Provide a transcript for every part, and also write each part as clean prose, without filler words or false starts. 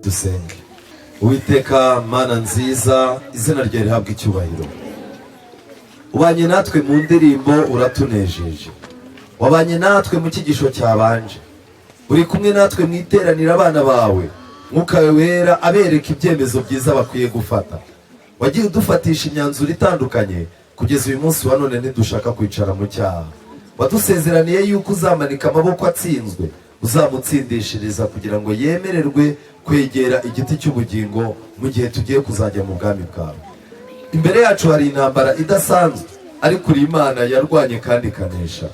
dusenge. Uwiteka Mana nziza, izina ryawe rihabwa icyubahiro. Ubanye natwe mu ndirimbo, uratunejeje. Wabanye natwe mu cyigisho cyabanje, uri kumwe natwe mu iteraniro abana bawe. Mwuka wera abereka ibyemezo byiza bakwiye gufata. Wagiye udufatisha imyanzuro itandukanye kugeza uyu munsi wa none ntidushaka kwicara mu cyaha. Wadusezeraniye yuko uzamanika amaboko atsinzwe, uzamutsindishiriza kugira ngo yemererwe kwegera igiti cy'ubugingo mu gihe tugiye kuzajya mu bwami bwawe. Imbere yacu hari intambara idasanzwe, ariko uri Imana yarwanye kandi ikanesha.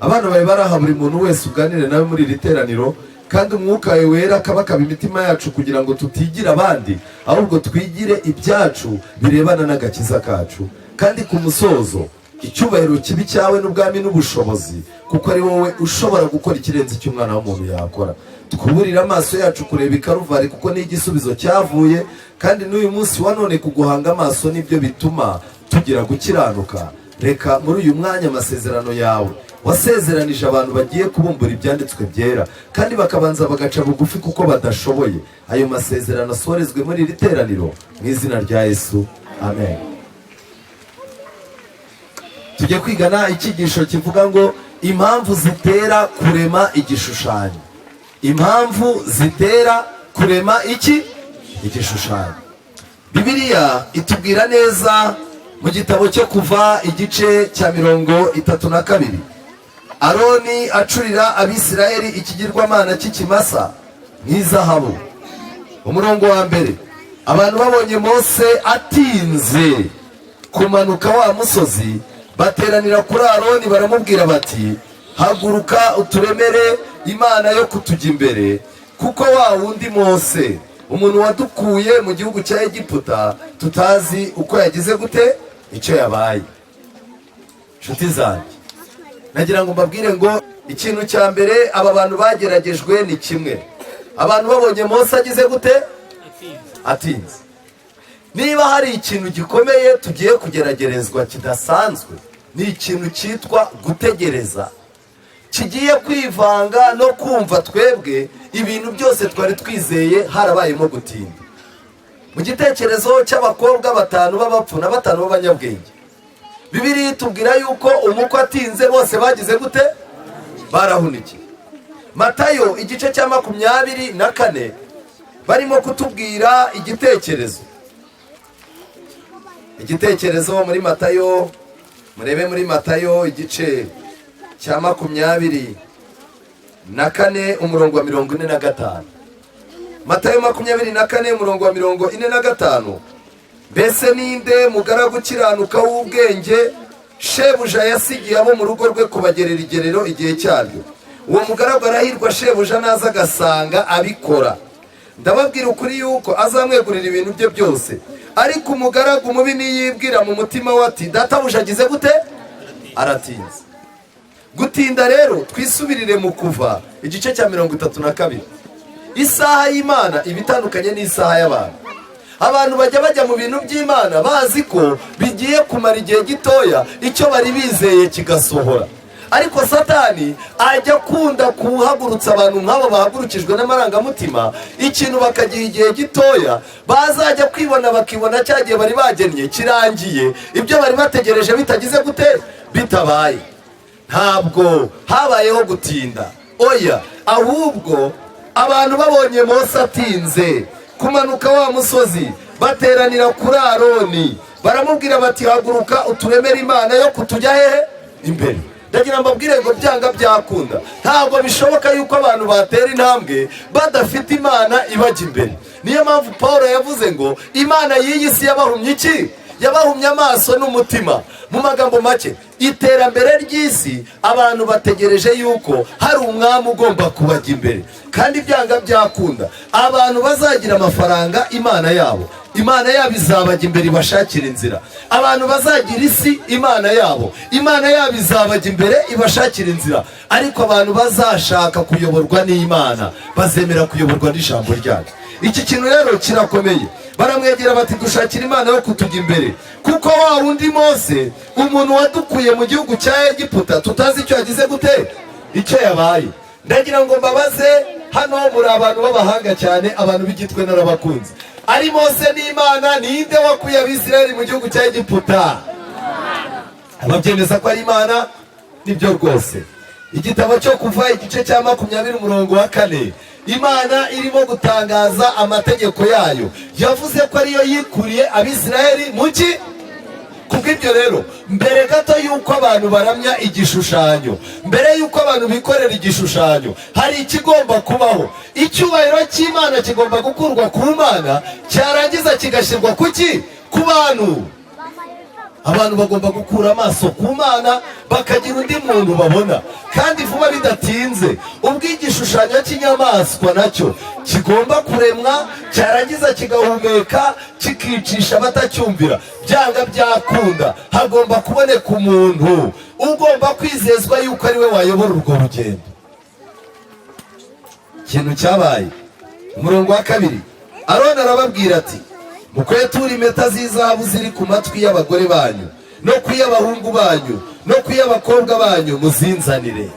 Abana bawe baraha buri muntu wese uganire nawe muri iri teraniro, kandi umwuka wawe wera akabakaba imitima yacu kugira ngo tutigira abandi, ahubwo twigire ibyacu birebana n'agakiza kacu. Kandi ku musozo, icyubahiro kibi cyawe n'ubwami n'ubushobozi, kuko ari wowe ushobora gukora ikirenze icyo umwana w'umuntu yakora. Tukuburira amaso yacu kureba i Karuvari, kuko ni igisubizo cyavuye, kandi n'uyu munsi wa none kuguhanga amaso nibyo bituma tugira gukiranuka. Reka muri uyu mwanya amasezerano yawe wasezeranije abantu bagiye kubumbura ibyanditswe byera, kandi bakabanza bagaca bugufi kuko badashoboye, ayo masezerano asorezwe muri iri teraniro mu izina rya Yesu, amen. Tujye kwigana icyigisho kivuga ngo impamvu zitera kurema igishushanyo. Impamvu zitera kurema iki? Igishushanyo. Bibiliya itubwira neza mu gitabo cyo Kuva igice cya 32, Aroni acurira Abisirayeli ikigirwamana cy'ikimasa nk'izahabu. Umurongo wa mbere, abantu babonye Mose atinze kumanuka wa musozi, bateranira kuri Aroni baramubwira bati, haguruka uturemere imana yo kutujya imbere, kuko wa wundi Mose, umuntu wadukuye mu gihugu cya Egiputa, tutazi uko yagize gute, icyo yabaye. Nshuti zanjye, nagira ngo mbabwire ngo ikintu cya mbere aba bantu bageragejwe ni kimwe. Abantu babonye Mose agize gute? Atinze. Niba hari ikintu gikomeye tugiye kugeragerezwa kidasanzwe, ni ikintu cyitwa gutegereza, kigiye kwivanga no kumva twebwe ibintu byose twari twizeye harabayemo gutinda. Mu gitekerezo cy'abakobwa 5 b'abapfu na 5 b'abanyabwenge, Bibiliya itubwira yuko umukwe atinze bose bagize gute? Barahunikiye. Matayo igice cya 24 barimo kutubwira igitekerezo muri Matayo. Murebe muri Matayo igice cya 24 umurongo wa 45. Matayo 24 umurongo wa 45. Mbese ninde mugaragu ukiranuka w'ubwenge shebuja yasigiye abo mu rugo rwe kubagerera igerero igihe cyaryo? Uwo mugaragu arahirwa shebuja naza agasanga abikora. Ndababwira ukuri yuko azamwegurira ibintu bye byose. Ariko umugaragu mubi niyibwira mu mutima we ati, databuja agize gute? Aratinze. Gutinda rero twisubirire mu Kuva igice cya 32. Isaha y'Imana ibitandukanye n'isaha y'abantu. Abantu bajya mu bintu by'Imana bazi ko bigiye kumara igihe gitoya, icyo bari bizeye kigasohora. Ariko Satani ajya kunda kuhagurutsa abantu nk'abo bahagurukijwe n'amarangamutima, ikintu bakagiha igihe gitoya, bazajya kwibona bakibona cyagiye bari bagennye kirangiye, ibyo bari bategereje bitagize gute, bitabaye. Ntabwo habayeho gutinda, oya, ahubwo abantu babonye Mose atinze kumanuka wa musozi, bateranira kuri Aroni baramubwira bati, haguruka uturemere imana yo kutujya hehe imbere. Ndagira mbabwire ngo byanga byakunda, ntabwo bishoboka yuko abantu batera intambwe badafite imana ibajya imbere. Niyo mpamvu Paulo yavuze ngo imana y'iyi si yabahumye iki? Yabahumye amaso n'umutima. Mu magambo make, iterambere ry'isi abantu bategereje yuko hari umwami ugomba kubajya imbere, kandi byanga byakunda abantu bazagira amafaranga, imana yabo izabajya imbere ibashakira inzira. Abantu bazagira isi, imana yabo izabajya imbere ibashakira inzira. Ariko abantu bazashaka kuyoborwa n'Imana bazemera kuyoborwa n'ijambo ryayo. Iki kintu rero kirakomeye. Baramwegera bati, dushakira imana yo kutujya imbere, kuko wa wundi Mose, umuntu wadukuye mu gihugu cya Egiputa, tutazi icyo yagize gute, icyo yabaye. Ndagira ngo mbabaze hano muri abantu b'abahanga cyane, abantu b'igitwe n'abakunzi. Ari Mose n'Imana, ninde wakuye Abisirayeli mu gihugu cya Egiputa? Ababyemeza ko ari Imana, nibyo rwose. Igitabo cyo Kuva igice cya 20 umurongo wa 4, Imana irimo gutangaza amategeko yayo, yavuze ko ariyo yikuriye Abisirayeli mu ki. Kubw'ibyo rero, mbere gato yuko abantu baramya igishushanyo, mbere yuko abantu bikorera igishushanyo, hari ikigomba kubaho. Icyubahiro cy'Imana kigomba gukurwa ku Mana, cyarangiza kigashyirwa kuki? Ku bantu. Abantu bagomba gukura amaso ku Mana, bakagira undi muntu babona. Kandi vuba bidatinze, ubwo igishushanyo cy'inyamaswa nacyo kigomba kuremwa, cyarangiza kigahumeka, kikicisha batacyumvira. Byanga byakunda, hagomba kuboneka umuntu ugomba kwizezwa yuko ari we wayobora urwo rugendo. Ikintu cyabaye, umurongo wa 2, Aroni arababwira ati, mukweture impeta z'izahabu ziri ku matwi y'abagore banyu, no ku y'abahungu banyu, no ku y'abakobwa banyu muzinzanire.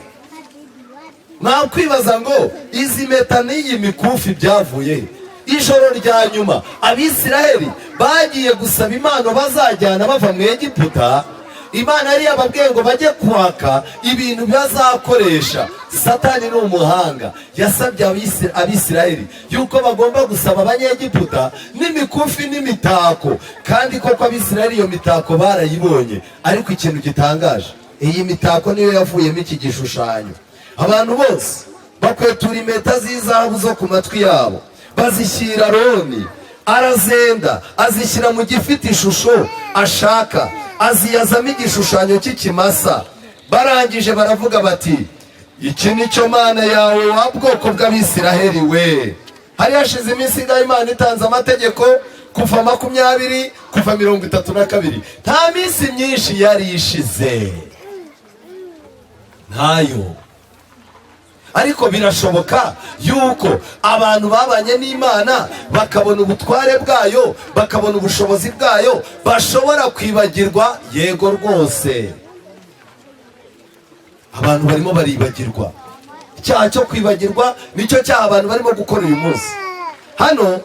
Mwakwibaza ngo izi mpeta n'iyi mikufi byavuye? Ijoro rya nyuma Abisirayeli bagiye gusaba impano bazajyana bava mu Egiputa. Imana yari yababwiye ngo bajye kwaka ibintu bazakoresha. Satani ni umuhanga, yasabye Abisirayeli yuko bagomba gusaba Abanyegiputa n'imikufi n'imitako, kandi koko Abisirayeli iyo mitako barayibonye. Ariko ikintu gitangaje, iyi mitako niyo yavuyemo iki gishushanyo. Abantu bose bakwetura impeta z'izahabu zo ku matwi yabo, bazishyira Aroni, arazenda azishyira mu gifite ishusho ashaka, aziyazamo igishushanyo cy'ikimasa. Barangije baravuga bati, iki ni cyo Mana yawe, wa bwoko bw'Abisirayeli we. Hari hashize iminsi ingahe Imana itanze amategeko? Kuva 20, kuva 32. Nta minsi myinshi yari ishize, ntayo. Ariko birashoboka yuko abantu babanye n'Imana, bakabona ubutware bwayo, bakabona ubushobozi bwayo, bashobora kwibagirwa. Yego rwose, abantu barimo baribagirwa. Icyaha cyo kwibagirwa nicyo cyaha abantu barimo gukora uyu munsi. Hano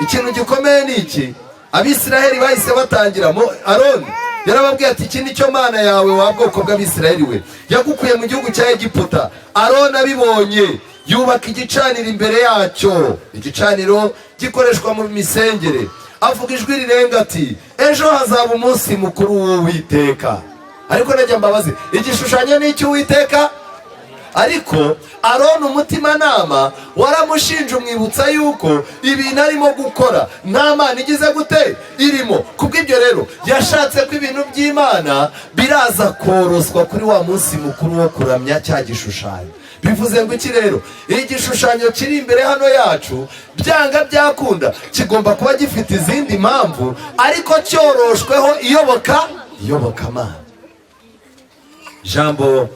ikintu gikomeye ni iki, Abisirayeli bahise batangira. Aroni yarababwiye ati, iki ni cyo Mana yawe, wa bwoko bw'Abisirayeli we, yagukuye mu gihugu cya Egiputa. Aroni abibonye yubaka igicaniro imbere yacyo, igicaniro gikoreshwa mu misengere. Avuga ijwi rirenga ati, ejo hazaba umunsi mukuru w'Uwiteka. Ariko najya mbabaze, igishushanyo ni icy'Uwiteka? Ariko Aroni umutimanama waramushinja, umwibutsa yuko ibintu arimo gukora nta Mana igize gute irimo. Kubw'ibyo rero yashatse ko ibintu by'Imana biraza koroswa kuri wa munsi mukuru wo kuramya cya gishushanyo. Bivuze ngo iki rero? Igishushanyo kiri imbere hano yacu, byanga byakunda, kigomba kuba gifite izindi mpamvu, ariko cyoroshweho iyobokamana. Jambo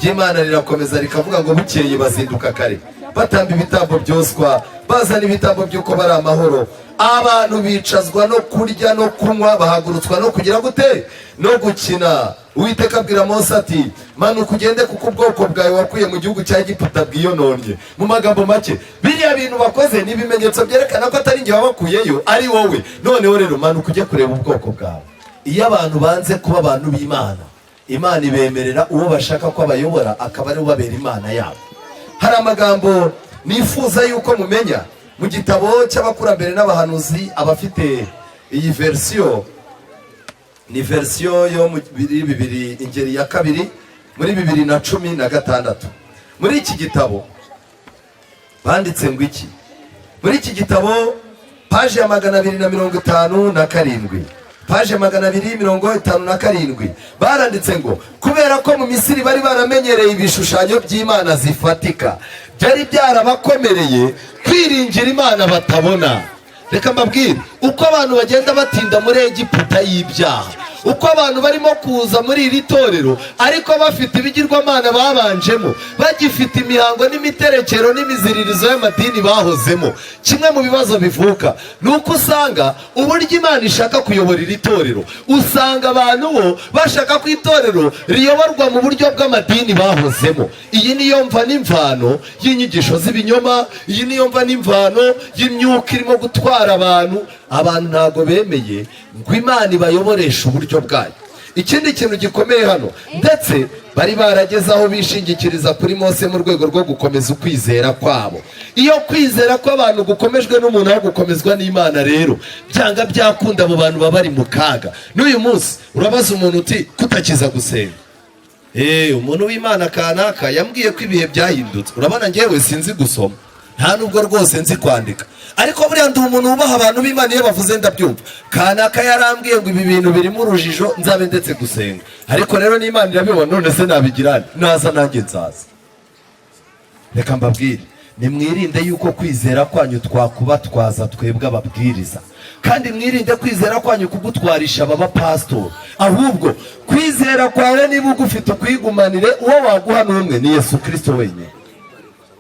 ry'Imana rirakomeza rikavuga ngo bukeye bazinduka kare, batamba ibitambo byoswa, bazana ibitambo by'uko bari amahoro. Abantu bicazwa no kurya no kunywa, bahagurutswa no kugira gute? No gukina. Uwiteka abwira Mose ati, manuka ugende kuko ubwoko bwawe wakuye mu gihugu cya Egiputa bwiyononye. Mu magambo make, biriya bintu bakoze ni ibimenyetso byerekana ko atari njye wabakuyeyo, ari wowe. Noneho rero manuka ujye kureba ubwoko bwawe. Iyo abantu banze kuba abantu b'Imana, Imana ibemerera uwo bashaka ko abayobora, akaba ari ubabera Imana yabo. Hari amagambo nifuza yuko mumenya mu gitabo cy'abakurambere n'abahanuzi. Abafite iyi versiyo, ni versiyo yo mu 2000 ingeri ya 2 muri 2016. Muri iki gitabo banditse ngo iki? Muri iki gitabo paje ya 257, paje 257 baranditse ngo, kubera ko mu Misiri bari baramenyereye ibishushanyo by'Imana zifatika, byari byarabakomereye kwiringira Imana batabona. Reka mbabwire, uko abantu bagenda batinda muri Egiputa y'ibyaha, uko abantu barimo kuza muri iri torero ariko bafite ibigirwamana babanjemo, bagifite imihango n'imiterekero n'imiziririzo y'amadini bahozemo. Kimwe mu bibazo bivuka ni uko usanga uburyo Imana ishaka kuyobora iri torero, usanga abantu bo bashaka ko itorero riyoborwa mu buryo bw'amadini bahozemo. Iyi niyo mva n'imvano y'inyigisho z'ibinyoma, iyi niyo mva n'imvano y'imyuka irimo gutwara abantu. Abantu ntabwo bemeye ngo Imana ibayoboreshe uburyo bwayo. Ikindi kintu gikomeye hano, ndetse bari barageze aho bishingikiriza kuri Mose mu rwego rwo gukomeza ukwizera kwabo. Iyo kwizera kw'abantu gukomejwe n'umuntu aho gukomezwa n'Imana, rero byanga byakunda abo bantu baba bari mu kaga. N'uyu munsi urabaza umuntu uti kutakiza gusenga, umuntu w'Imana kanaka yambwiye ko ibihe byahindutse. Urabona njyewe sinzi gusoma, nta nubwo rwose nzi kwandika, ariko buriya ndi umuntu wubaha abantu b'Imana. Iyo bavuze ndabyumva. Kanaka yarambwiye ngo ibi bintu birimo urujijo, nzabe ndetse gusenga. Ariko rero n'Imana irabibona, none se nabigirane? Naza nanjye nzaza. Reka mbabwire, nimwirinde yuko kwizera kwanyu twakubatwaza twebwe ababwiriza, kandi mwirinde kwizera kwanyu kugutwarisha aba bapasitori. Ahubwo kwizera kwawe niba ugufite ukwigumanire, uwo waguha n'umwe ni Yesu Kristo wenyine.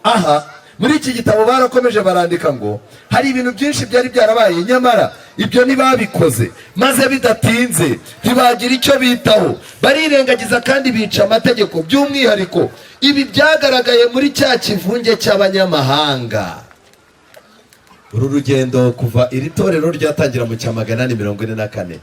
Aha muri iki gitabo barakomeje barandika ngo hari ibintu byinshi byari byarabaye, nyamara ibyo ntibabikoze, maze bidatinze ntibagira icyo bitaho, barirengagiza kandi bica amategeko. By'umwihariko ibi byagaragaye muri cya kivunge cy'abanyamahanga. Uru rugendo kuva iri torero ryatangira mu cya 844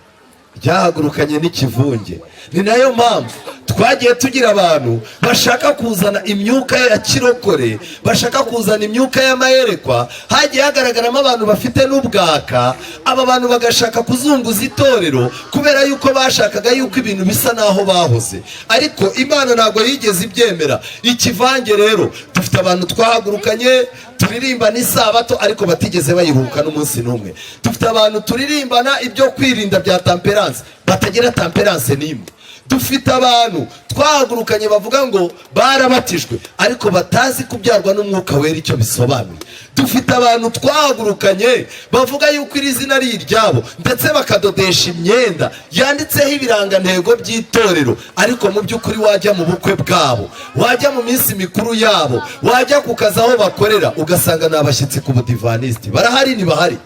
ryahagurukanye n'ikivunge. Ni nayo mpamvu twagiye tugira abantu bashaka kuzana imyuka ya kirokore, bashaka kuzana imyuka y'amayerekwa. Hagiye hagaragaramo abantu bafite n'ubwaka, aba bantu bagashaka kuzunguza itorero kubera yuko bashakaga yuko ibintu bisa naho bahoze, ariko Imana ntabwo yigeze ibyemera. Ikivange rero, dufite abantu twahagurukanye turirimba n'isabato ariko batigeze bayiruhuka n'umunsi n'umwe. Dufite abantu turirimbana ibyo kwirinda bya temperance, batagira temperance n'imwe. Dufite abantu twahagurukanye bavuga ngo barabatijwe ariko batazi kubyarwa n'umwuka wera icyo bisobanuye. Dufite abantu twahagurukanye bavuga yuko iri zina ari iryabo, ndetse bakadodesha imyenda yanditseho ibirangantego by'itorero, ariko mu by'ukuri wajya mu bukwe bwabo, wajya mu minsi mikuru yabo, wajya ku kazi aho bakorera, ugasanga ni abashyitsi ku budivanisiti. Barahari ntibahari?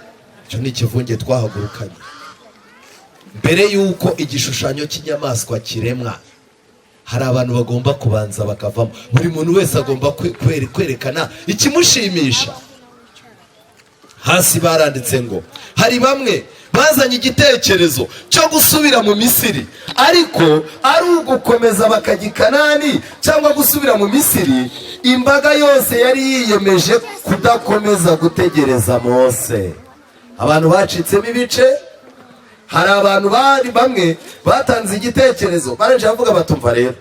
Icyo ni ikivunge twahagurukanye. Mbere yuko igishushanyo cy'inyamaswa kiremwa, hari abantu bagomba kubanza bakavamo. Buri muntu wese agomba kwerekana ikimushimisha. Hasi baranditse ngo hari bamwe bazanye igitekerezo cyo gusubira mu Misiri, ariko ari ugukomeza bakajya i Kanani cyangwa gusubira mu Misiri. Imbaga yose yari yiyemeje kudakomeza gutegereza Mose. Abantu bacitsemo ibice. Hari abantu bari bamwe batanze igitekerezo, baraje bavuga batumva rero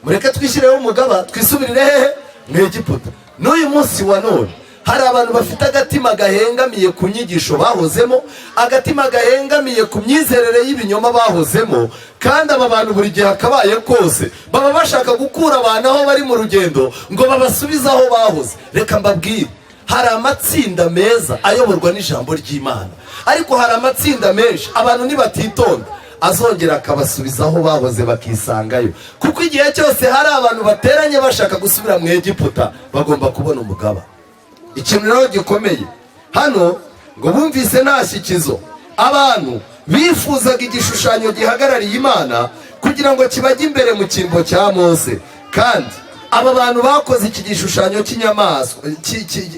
mureke twishyireho umugaba twisubirire hehe? Mu Egiputa. N'uyu munsi wa none hari abantu bafite agatima gahengamiye ku nyigisho bahozemo, agatima gahengamiye ku myizerere y'ibinyoma bahozemo, kandi aba bantu buri gihe akabaye kose baba bashaka gukura abantu aho bari mu rugendo ngo babasubize aho bahoze. Reka mbabwire, hari amatsinda meza ayoborwa n'ijambo ry'Imana, ariko hari amatsinda menshi abantu nibatitonda azongera akabasubiza aho bahoze bakisangayo, kuko igihe cyose hari abantu bateranye bashaka gusubira mu Egiputa bagomba kubona umugaba. Ikintu rero gikomeye hano ngo bumvise nta shyikizo, abantu bifuzaga igishushanyo gihagarariye Imana kugira ngo kibajye imbere mu cyimbo cya Mose. Kandi aba bantu bakoze iki gishushanyo cy'inyamaswa,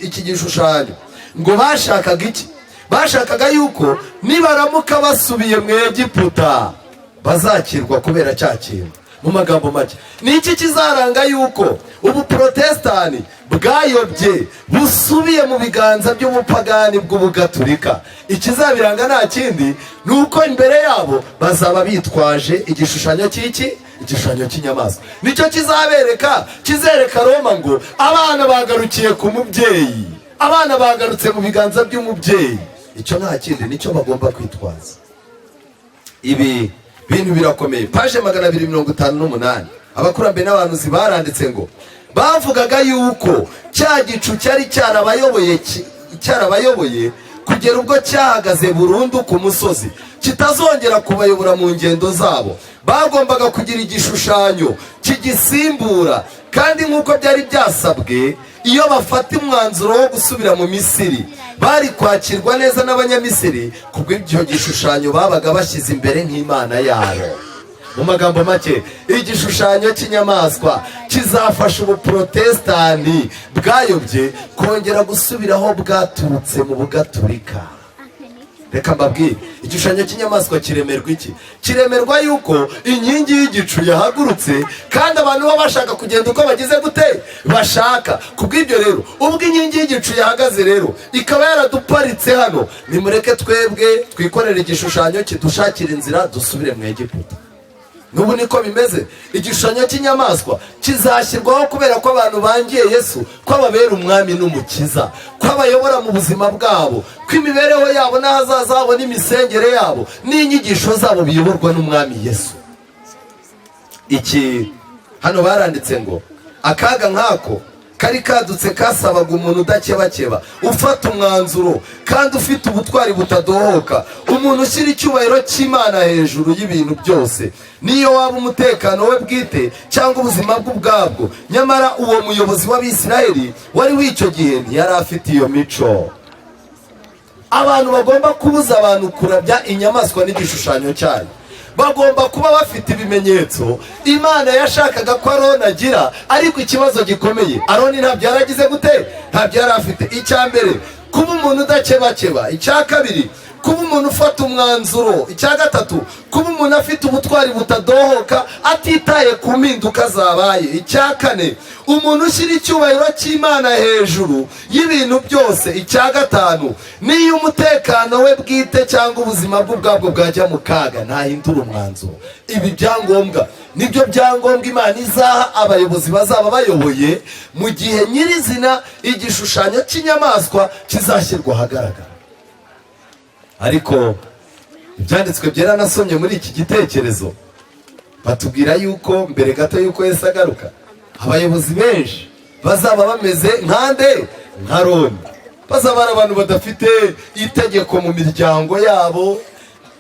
iki gishushanyo ngo bashakaga iki? Bashakaga yuko nibaramuka basubiye mu Egiputa bazakirwa kubera cya kintu. Mu magambo make, ni iki kizaranga yuko ubu protestani bwayobye busubiye mu biganza by'ubupagani bw'ubugaturika? Ikizabiranga nta kindi, ni uko imbere yabo bazaba bitwaje igishushanyo cy'iki? Igishushanyo cy'inyamaswa. Nicyo kizabereka, kizereka Roma ngo abana bagarukiye ku mubyeyi, abana bagarutse mu biganza by'umubyeyi. Icyo nta kindi, nicyo bagomba kwitwaza. Ibi bintu birakomeye. Paje 258 abakurambere n'abahanuzi baranditse ngo bavugaga yuko cya gicu cyari cyarabayoboye kugera ubwo cyahagaze burundu ku musozi kitazongera kubayobora mu ngendo zabo. Bagombaga kugira igishushanyo kigisimbura, kandi nk'uko byari byasabwe, iyo bafata umwanzuro wo gusubira mu Misiri bari kwakirwa neza n'Abanyamisiri, kubwo icyo gishushanyo babaga bashyize imbere nk'Imana yabo. Mu magambo make, igishushanyo cy'inyamaswa kizafasha ubuprotestani bwayobye kongera gusubira aho bwaturutse mu bugaturika. Reka mbabwire, igishushanyo cy'inyamaswa kiremerwa iki? Kiremerwa yuko inkingi y'igicu yahagurutse, kandi abantu baba bashaka kugenda uko bagize gute bashaka. Kubw'ibyo rero, ubwo inkingi y'igicu yahagaze rero ikaba yaraduparitse hano, nimureke twebwe twikorere igishushanyo kidushakira inzira dusubire mu Egiputa. N'ubu niko bimeze. Igishushanyo cy'inyamaswa kizashyirwaho kubera ko abantu bangiye Yesu, ko ababera umwami n'umukiza, ko abayobora mu buzima bwabo, ko imibereho yabo n'ahazaza habo n'imisengere yabo n'inyigisho zabo biyoborwa n'umwami Yesu. Iki hano baranditse ngo akaga nk'ako kari kadutse kasabaga umuntu udakebakeba, ufata umwanzuro kandi ufite ubutwari butadohoka, umuntu ushyira icyubahiro cy'Imana hejuru y'ibintu byose, niyo waba umutekano we bwite cyangwa ubuzima bwe ubwabwo. Nyamara uwo muyobozi w'Abisiraheli wari w'icyo gihe ntiyari afite iyo mico. Abantu bagomba kubuza abantu kurabya inyamaswa n'igishushanyo cyayo. Bagomba kuba bafite ibimenyetso Imana yashakaga ko Aroni agira, ariko ikibazo gikomeye, Aroni ntabyo yaragize gute, ntabyo yari afite. Icya mbere, kuba umuntu udakebakeba. Icya kabiri, kuba umuntu ufata umwanzuro. Icya gatatu, kuba umuntu afite ubutwari butadohoka atitaye ku mpinduka zabaye. Icya kane, umuntu ushyira icyubahiro cy'Imana hejuru y'ibintu byose. Icya gatanu, niyo umutekano we bwite cyangwa ubuzima bwe ubwabwo bwajya mu kaga, ntahindura umwanzuro. Ibi byangombwa nibyo byangombwa Imana izaha abayobozi bazaba bayoboye mu gihe nyirizina igishushanyo cy'inyamaswa kizashyirwa ahagaragara. Ariko ibyanditswe byera nasomye muri iki gitekerezo batubwira yuko mbere gato yuko Yesu agaruka, abayobozi benshi bazaba bameze nkande nka Aroni. Bazaba ari abantu badafite itegeko mu miryango yabo,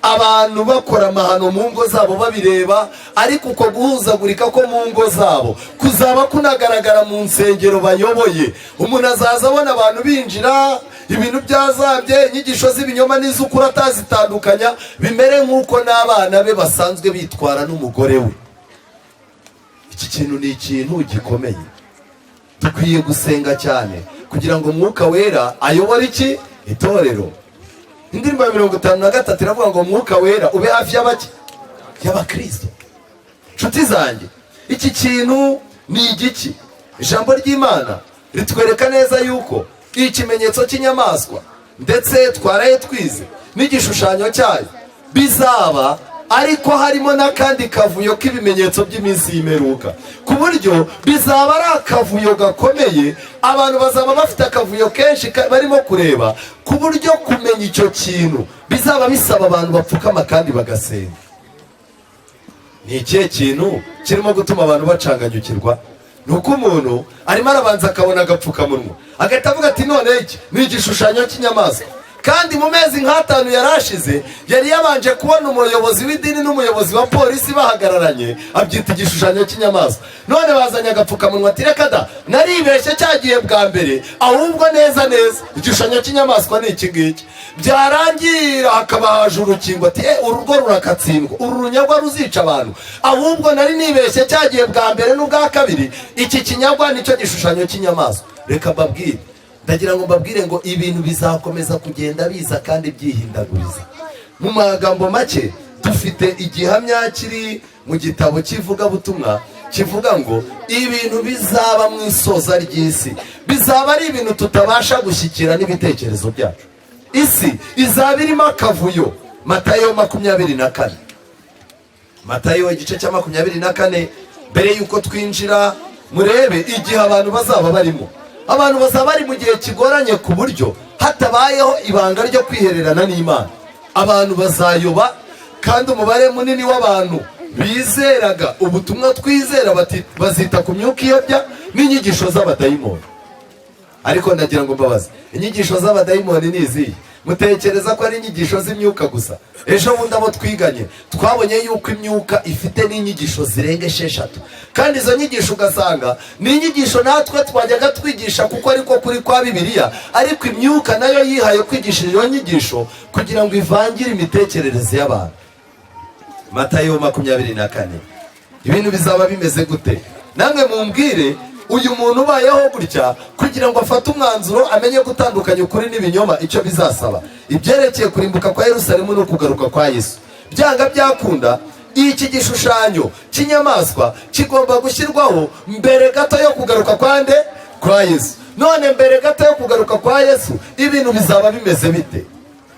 abantu bakora amahano mu ngo zabo babireba, ariko uko guhuzagurika ko mu ngo zabo kuzaba kunagaragara mu nsengero bayoboye. Umuntu azaza abona abantu binjira, ibintu byazambye, inyigisho z'ibinyoma n'iz'ukuri atazitandukanya, bimere nk'uko n'abana be basanzwe bitwara n'umugore we. Iki kintu ni ikintu gikomeye. Dukwiye gusenga cyane kugira ngo Mwuka Wera ayobore iki? Itorero. Indirimbo ya 53 iravuga ngo Mwuka Wera ube hafi y'abaki? Y'abakristo. Nshuti zanjye, iki kintu ni igiki? Ijambo ry'Imana ritwereka neza yuko ikimenyetso cy'inyamaswa ndetse twaraye twize n'igishushanyo cyayo bizaba, ariko harimo n'akandi kavuyo k'ibimenyetso by'iminsi y'imperuka, ku buryo bizaba ari akavuyo gakomeye. Abantu bazaba bafite akavuyo kenshi barimo kureba, ku buryo kumenya icyo kintu bizaba bisaba abantu bapfukama kandi bagasenga. Ni ikihe kintu kirimo gutuma abantu bacanganyukirwa? Nuko umuntu arimo arabanza akabona agapfukamunwa, agahita avuga ati none iki ni igishushanyo cy'inyamaswa. Kandi mu mezi nk'atanu yarashize yari yabanje kubona umuyobozi w'idini n'umuyobozi wa polisi bahagararanye, abyita igishushanyo cy'inyamaswa. None bazanye agapfukamunwa ati reka da, naribeshye cyagiye bwa mbere, ahubwo neza neza igishushanyo cy'inyamaswa ni iki ngiki. Byarangira hakaba haje urukingo ati urugo rurakatsindwa, uru runyagwa ruzica abantu, ahubwo nari nibeshye cyagiye bwa mbere n'ubwa kabiri, iki kinyagwa nicyo gishushanyo cy'inyamaswa. Reka mbabwire, ndagira ngo mbabwire ngo ibintu bizakomeza kugenda biza kandi byihindaguriza. Mu magambo make, dufite igihamya kiri mu gitabo cy'ivugabutumwa kivuga ngo ibintu bizaba mu isoza ry'isi bizaba ari ibintu tutabasha gushyikira n'ibitekerezo byacu. Isi izaba irimo akavuyo. Matayo 24. Matayo igice cya 24, mbere yuko twinjira murebe igihe abantu bazaba barimo. Abantu bazaba bari mu gihe kigoranye ku buryo hatabayeho ibanga ryo kwihererana n'Imana. Abantu bazayoba, kandi umubare munini w'abantu bizeraga ubutumwa twizera bazita ku myuka iyobya n'inyigisho z'abadayimoni. Ariko ndagira ngo mbabaze, inyigisho z'abadayimoni ni izihe? mutekereza ko ari inyigisho z'imyuka gusa? Ejo bundi abo twiganye twabonye yuko imyuka ifite n'inyigisho zirenga 6, kandi izo nyigisho ugasanga ni inyigisho natwe twajyaga twigisha kuko ariko kuri kwa Bibiliya, ariko imyuka nayo yihaye kwigisha iyo nyigisho kugira ngo ivangire imitekerereze y'abantu. Matayo 24. Ibintu bizaba bimeze gute? Namwe mumbwire, uyu muntu ubayeho gutya kugira ngo afate umwanzuro amenye gutandukanya ukuri n'ibinyoma, icyo bizasaba ibyerekeye kurimbuka kwa Yerusalemu no kugaruka kwa Yesu. Byanga byakunda, iki gishushanyo cy'inyamaswa kigomba gushyirwaho mbere gato yo kugaruka kwa Yesu. None mbere gato yo kugaruka kwa Yesu ibintu bizaba bimeze bite?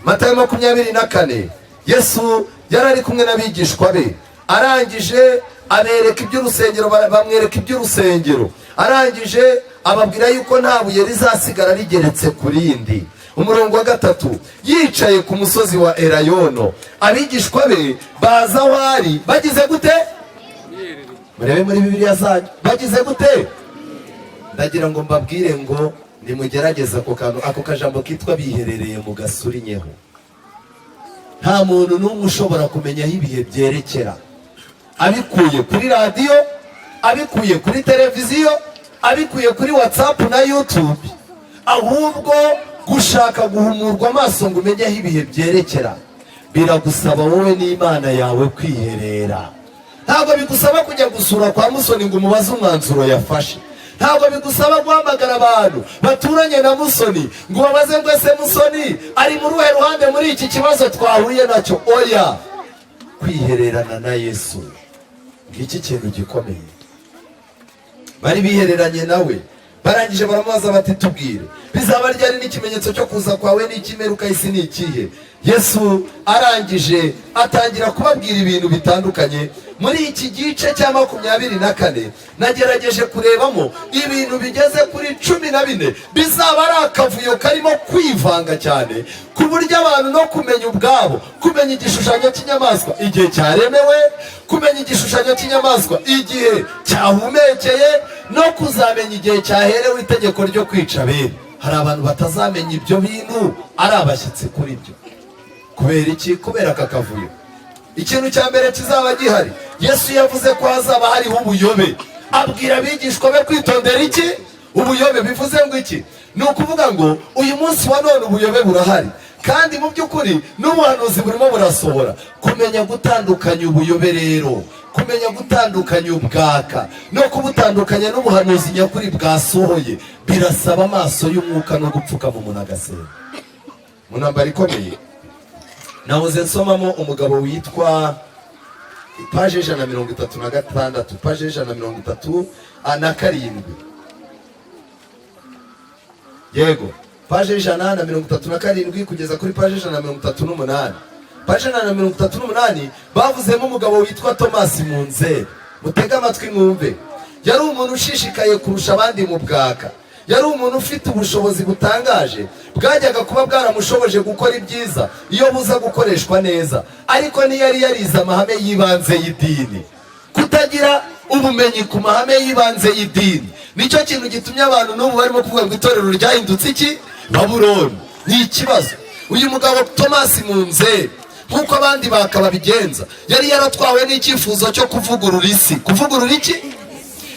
Matayo 24. Yesu yarari kumwe n'abigishwa be, arangije abereka iby'urusengero, bamwereka iby'urusengero, arangije ababwira yuko nta buye rizasigara rigeretse ku rindi. Umurongo wa 3, yicaye ku musozi wa Elayono, abigishwa be baza aho ari bagize gute? Murebe muri Bibiliya zanyu, bagize gute? Ndagira ngo mbabwire ngo nimugerageza ako kajambo kitwa biherereye mu gasurinyeho. Nta muntu n'umwe ushobora kumenya aho ibihe byerekera, abikuye kuri radiyo, abikuye kuri televiziyo, abikuye kuri WhatsApp na YouTube, ahubwo gushaka guhumurwa amaso ngo umenye aho ibihe byerekera biragusaba wowe n'Imana yawe kwiherera. Ntabwo bigusaba kujya gusura kwa Musoni ngo umubaze umwanzuro yafashe. Ntabwo bigusaba guhamagara abantu baturanye na Musoni ngo babaze ngo ese Musoni ari mu ruhe ruhande muri iki kibazo twahuye nacyo. Oya, kwihererana na Yesu ngiki kintu gikomeye. Bari bihereranye nawe, barangije baramubaza bati tubwire, bizaba ryari n'ikimenyetso cyo kuza kwawe n'ikimeruka isi ni ikihe? Yesu arangije atangira kubabwira ibintu bitandukanye. Muri iki gice cya 24 nagerageje kurebamo ibintu bigeze kuri 14 bizaba ari akavuyo karimo kwivanga cyane, ku buryo abantu no kumenya ubwabo, kumenya igishushanyo cy'inyamaswa igihe cyaremewe, kumenya igishushanyo cy'inyamaswa igihe cyahumekeye, no kuzamenya igihe cyaherewe itegeko ryo kwica bene. Hari abantu batazamenya ibyo bintu, ari abashyitsi kuri byo. Kubera iki? Kubera aka kavuyo. Ikintu cya mbere kizaba gihari, Yesu yavuze ko hazaba hariho ubuyobe. Abwira abigishwa be kwitondera iki? Ubuyobe. Bivuze ngo iki? Ni ukuvuga ngo uyu munsi wa none ubuyobe burahari, kandi mu by'ukuri n'ubuhanuzi burimo burasohora. Kumenya gutandukanya ubuyobe rero, kumenya gutandukanya ubwaka no kubutandukanya n'ubuhanuzi nyakuri bwasohoye, birasaba amaso y'umwuka no gupfuka mu umuntu agasenga. Mu ntambara ikomeye nahoze nsomamo umugabo witwa paje 136, paje 137, yego, paje 137 kugeza kuri paje 138. Paje 138 bavuzemo umugabo witwa Thomas Munzeri. Mutega amatwi mwumve. Yari umuntu ushishikaye kurusha abandi mu bwaka. Yari umuntu ufite ubushobozi butangaje bwajyaga kuba bwaramushoboje gukora ibyiza iyo buza gukoreshwa neza, ariko ntiyari yarize amahame y'ibanze y'idini. Kutagira ubumenyi ku mahame y'ibanze y'idini nicyo kintu gitumye abantu n'ubu barimo kuvuga ngo itorero ryahindutse iki? Babuloni. Ni ikibazo. Uyu mugabo Thomas Munzeri, nk'uko abandi bakababigenza, yari yaratwawe n'icyifuzo cyo kuvugurura isi. Kuvugurura iki?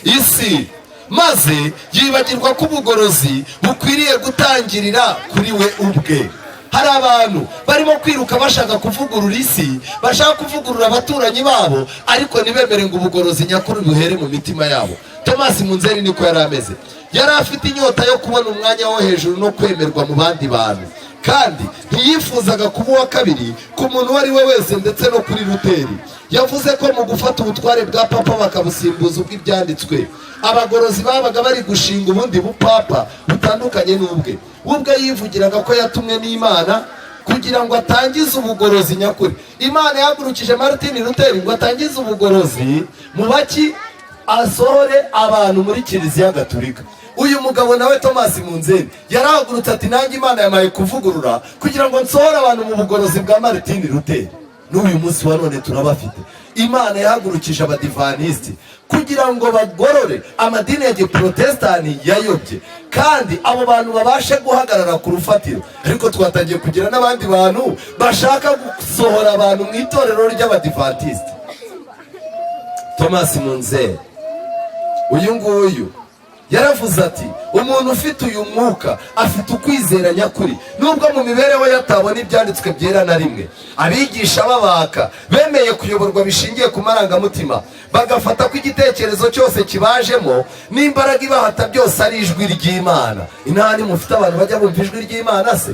Isi. Maze yibagirwa ko ubugorozi bukwiriye gutangirira kuri we ubwe. Hari abantu barimo kwiruka bashaka kuvugurura isi, bashaka kuvugurura abaturanyi babo, ariko ntibemere ngo ubugorozi nyakuri buhere mu mitima yabo. Thomas Munzeri niko yari ameze. Yari afite inyota yo kubona umwanya wo hejuru no kwemerwa mu bandi bantu, kandi ntiyifuzaga kuba uwa kabiri ku muntu uwo ari we wese, ndetse no kuri Luteri. Yavuze ko mu gufata ubutware bwa papa bakabusimbuza ubw'ibyanditswe, abagorozi babaga bari gushinga ubundi bupapa butandukanye n'ubwe. Ubwe yivugiraga ko yatumwe n'Imana kugira ngo atangize ubugorozi nyakuri. Imana yahagurukije Martin Luther ngo atangize ubugorozi mu baki, asohore abantu muri Kiliziya Gatolika. Uyu mugabo nawe Thomas Munzeri yarahagurutse ati nanjye Imana yamaye kuvugurura kugira ngo nsohore abantu mu bugorozi bwa Martin Luther. N'uyu munsi wa none turabafite. imana yahagurukije abadivantisiti kugira ngo bagorore amadini ya giprotestani yayobye, kandi abo bantu babashe guhagarara ku rufatiro. Ariko twatangiye kugira n'abandi bantu bashaka gusohora abantu mu itorero ry'abadivantisiti. Thomas Munzeri uyu nguyu yaravuze ati umuntu ufite uyu mwuka afite ukwizera nyakuri, nubwo mu mibereho yatabona ibyanditswe byera na rimwe. Abigisha babaka bemeye kuyoborwa bishingiye ku marangamutima, bagafata ko igitekerezo cyose kibajemo n'imbaraga ibahata byose ari ijwi ry'Imana. Intani mufite abantu bajya bumva ijwi ry'Imana se?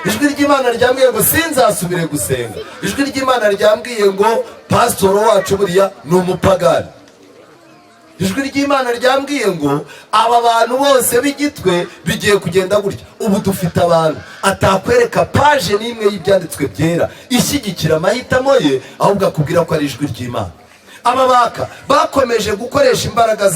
Ijwi ry'Imana ryambwiye ngo sinzasubire gusenga. Ijwi ry'Imana ryambwiye ngo pasitoro wacu buriya ni umupagani. Ijwi ry'Imana ryambwiye ngo aba bantu bose b'igitwe bigiye kugenda gutya. Ubu dufite abantu atakwereka paje n'imwe y'ibyanditswe byera ishyigikira amahitamo ye, ahubwo akubwira ko ari ijwi ry'Imana. Aba baka bakomeje gukoresha imbaraga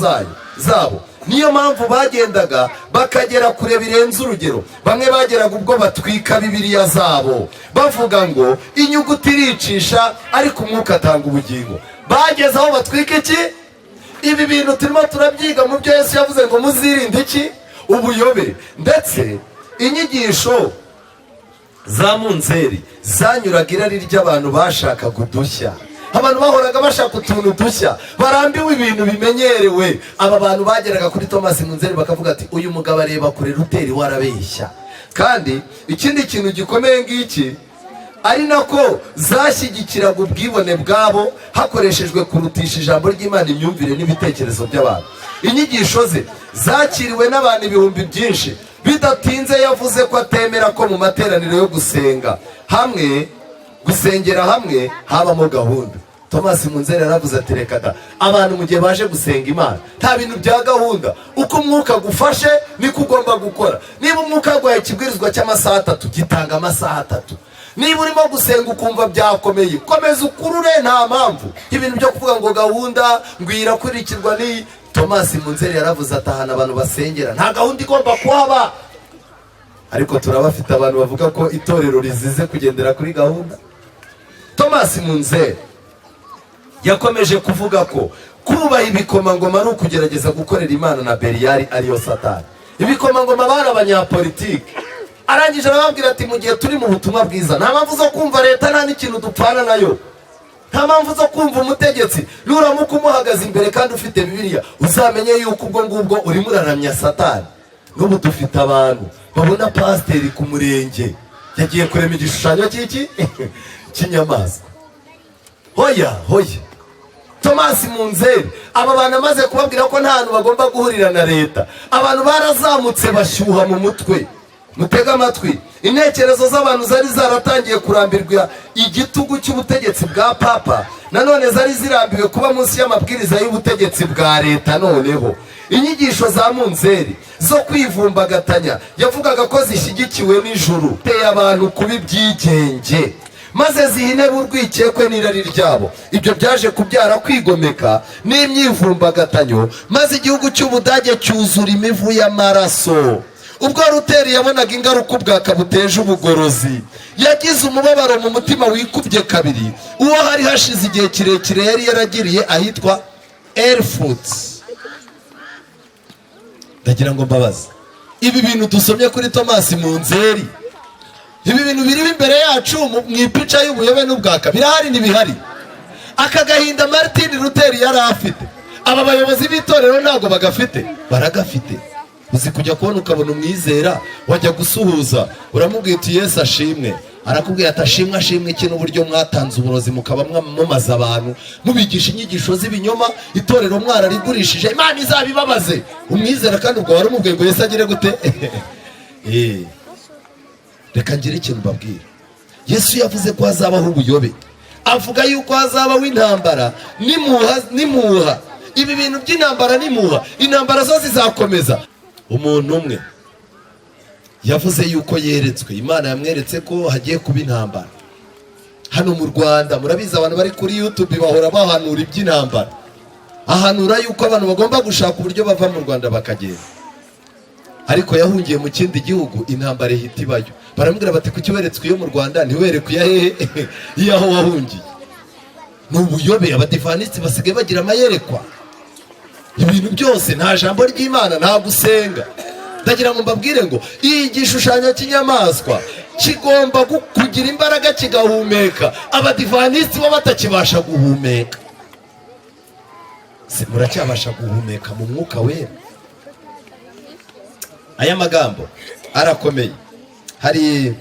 zabo, niyo mpamvu bagendaga bakagera kure birenze urugero. Bamwe bageraga ubwo batwika Bibiliya zabo bavuga ngo inyuguti iricisha ariko umwuka atanga ubugingo. Bageze aho batwika iki? Ibi bintu turimo turabyiga mu byo Yesu yavuze ngo muzirinde iki? Ubuyobe. Ndetse inyigisho za Munzeri zanyuraga irari ry'abantu bashakaga udushya. Abantu bahoraga bashaka utuntu dushya, barambiwe ibintu bimenyerewe. Aba bantu bageraga kuri Thomas Munzeri bakavuga ati uyu mugabo areba kure, Luteri warabeshya. Kandi ikindi kintu gikomeye ngiki ari nako zashyigikiraga ubwibone bwabo hakoreshejwe kurutisha ijambo ry'Imana imyumvire n'ibitekerezo by'abantu. Inyigisho ze zakiriwe n'abantu ibihumbi byinshi. Bidatinze yavuze ko atemera ko mu materaniro yo gusengera hamwe habamo gahunda. Thomas Munzeri yaravuze ati reka da, abantu mu gihe baje gusenga Imana nta bintu bya gahunda. Uko umwuka gufashe niko ugomba gukora. Niba umwuka guhaye ikibwirizwa cy'amasaha 3 gitanga amasaha 3. Niba urimo gusenga ukumva byakomeye, komeza ukurure, nta mpamvu ibintu byo kuvuga ngo gahunda ngo irakurikirwa ni. Thomas Munzeri yaravuze atahana abantu basengera nta gahunda igomba kuhaba. Ariko turabafite abantu bavuga ko itorero rizize kugendera kuri gahunda. Thomas Munzeri yakomeje kuvuga ko kubaha ibikomangoma ari ukugerageza gukorera Imana na Beliyali ariyo Satani. Ibikomangoma bari abanyapolitike. Arangije arababwira ati mu gihe turi mu butumwa bwiza nta mpamvu zo kumva leta, nta n'ikintu dupfana nayo, nta mpamvu zo kumva umutegetsi. Nuramuka umuhagaze imbere kandi ufite Bibiliya uzamenye yuko ubwo ngubwo urimo uraramya Satani. N'ubu dufite abantu babona pasiteri ku murenge yagiye kurema igishushanyo cy'iki cy'inyamaswa. Hoya Thomas Munzeri aba bantu amaze kubabwira ko nta hantu bagomba guhurira na leta, abantu barazamutse bashyuha mu mutwe. Mutega amatwi, intekerezo z'abantu zari zaratangiye kurambirwa igitugu cy'ubutegetsi bwa papa, nanone zari zirambiwe kuba munsi y'amabwiriza y'ubutegetsi bwa leta. Noneho inyigisho za Munzeri zo kwivumbagatanya yavugaga ko zishyigikiwe n'ijuru, teye abantu kuba ibyigenge maze zihinebe urwikekwe n'irari ryabo. Ibyo byaje kubyara kwigomeka n'imyivumbagatanyo, maze igihugu cy'Ubudage cyuzura imivu y'amaraso. Ubwo Luteri yabonaga ingaruka ubwaka buteje ubugorozi, yagize umubabaro mu mutima wikubye kabiri uwo hari hashize igihe kirekire yari yaragiriye ahitwa Erfurt. Ndagira ngo mbabaze, ibi bintu dusomye kuri Thomas Munzeri, ibi bintu biri imbere yacu mu ipica y'ubuyobe n'ubwaka birahari n'ibihari. Aka gahinda Martin Luther yari afite, aba bayobozi b'itorero ntago bagafite, baragafite. Uzi kujya kubona ukabona umwizera wajya gusuhuza uramubwira uti Yesu ashimwe, arakubwira atashimwe ashimwe iki n'uburyo mwatanze uburozi mukaba mwamamaza abantu mubigisha inyigisho z'ibinyoma, itorero mwararigurishije, Imana izabibabaze. Umwizera kandi ubwo wari umubwiye ngo Yesu agire gute? Reka ngire ikintu mbabwira. Yesu yavuze ko hazabaho ubuyobe, avuga yuko hazabaho intambara n'imuha. Ibi bintu by'intambara n'imuha, intambara zo zizakomeza. Umuntu umwe yavuze yuko yeretswe, Imana yamweretse ko hagiye kuba intambara hano mu Rwanda. Murabizi abantu bari kuri YouTube bahora bahanura iby'intambara, ahanura yuko abantu bagomba gushaka uburyo bava mu Rwanda bakagenda. Ariko yahungiye mu kindi gihugu, intambara ihita ibayo. Baramubwira bati kuki weretswe iyo mu Rwanda ntiwerekwe iya hehe? Iyaho wahungiye. ni ubuyobe. Abadivanisi basigaye bagira amayerekwa, ibintu byose nta jambo ry'Imana, nta gusenga. Ndagira ngo mbabwire ngo iyi gishushanyo cy'inyamaswa kigomba kugira imbaraga kigahumeka. Abadivanisi bo batakibasha guhumeka, se muracyabasha guhumeka mu mwuka wera? Aya magambo arakomeye, hari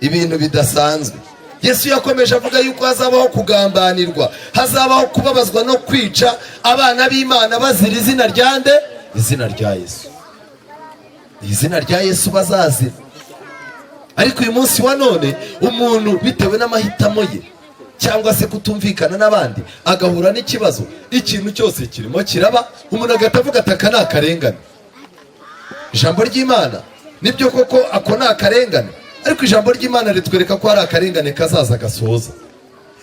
ibintu bidasanzwe. Yesu yakomeje avuga yuko hazabaho kugambanirwa, hazabaho kubabazwa no kwica abana b'Imana bazira izina rya nde? Izina rya Yesu. Izina rya Yesu bazazira. Ariko uyu munsi wa none umuntu bitewe n'amahitamo ye cyangwa se kutumvikana n'abandi agahura n'ikibazo, ikintu cyose kirimo kiraba, umuntu agatavuga ati aka ni akarengane. Ijambo ry'Imana nibyo koko ako ni akarengane, ariko ijambo ry'Imana ritwereka ko hari akarengane kazaza gasoza.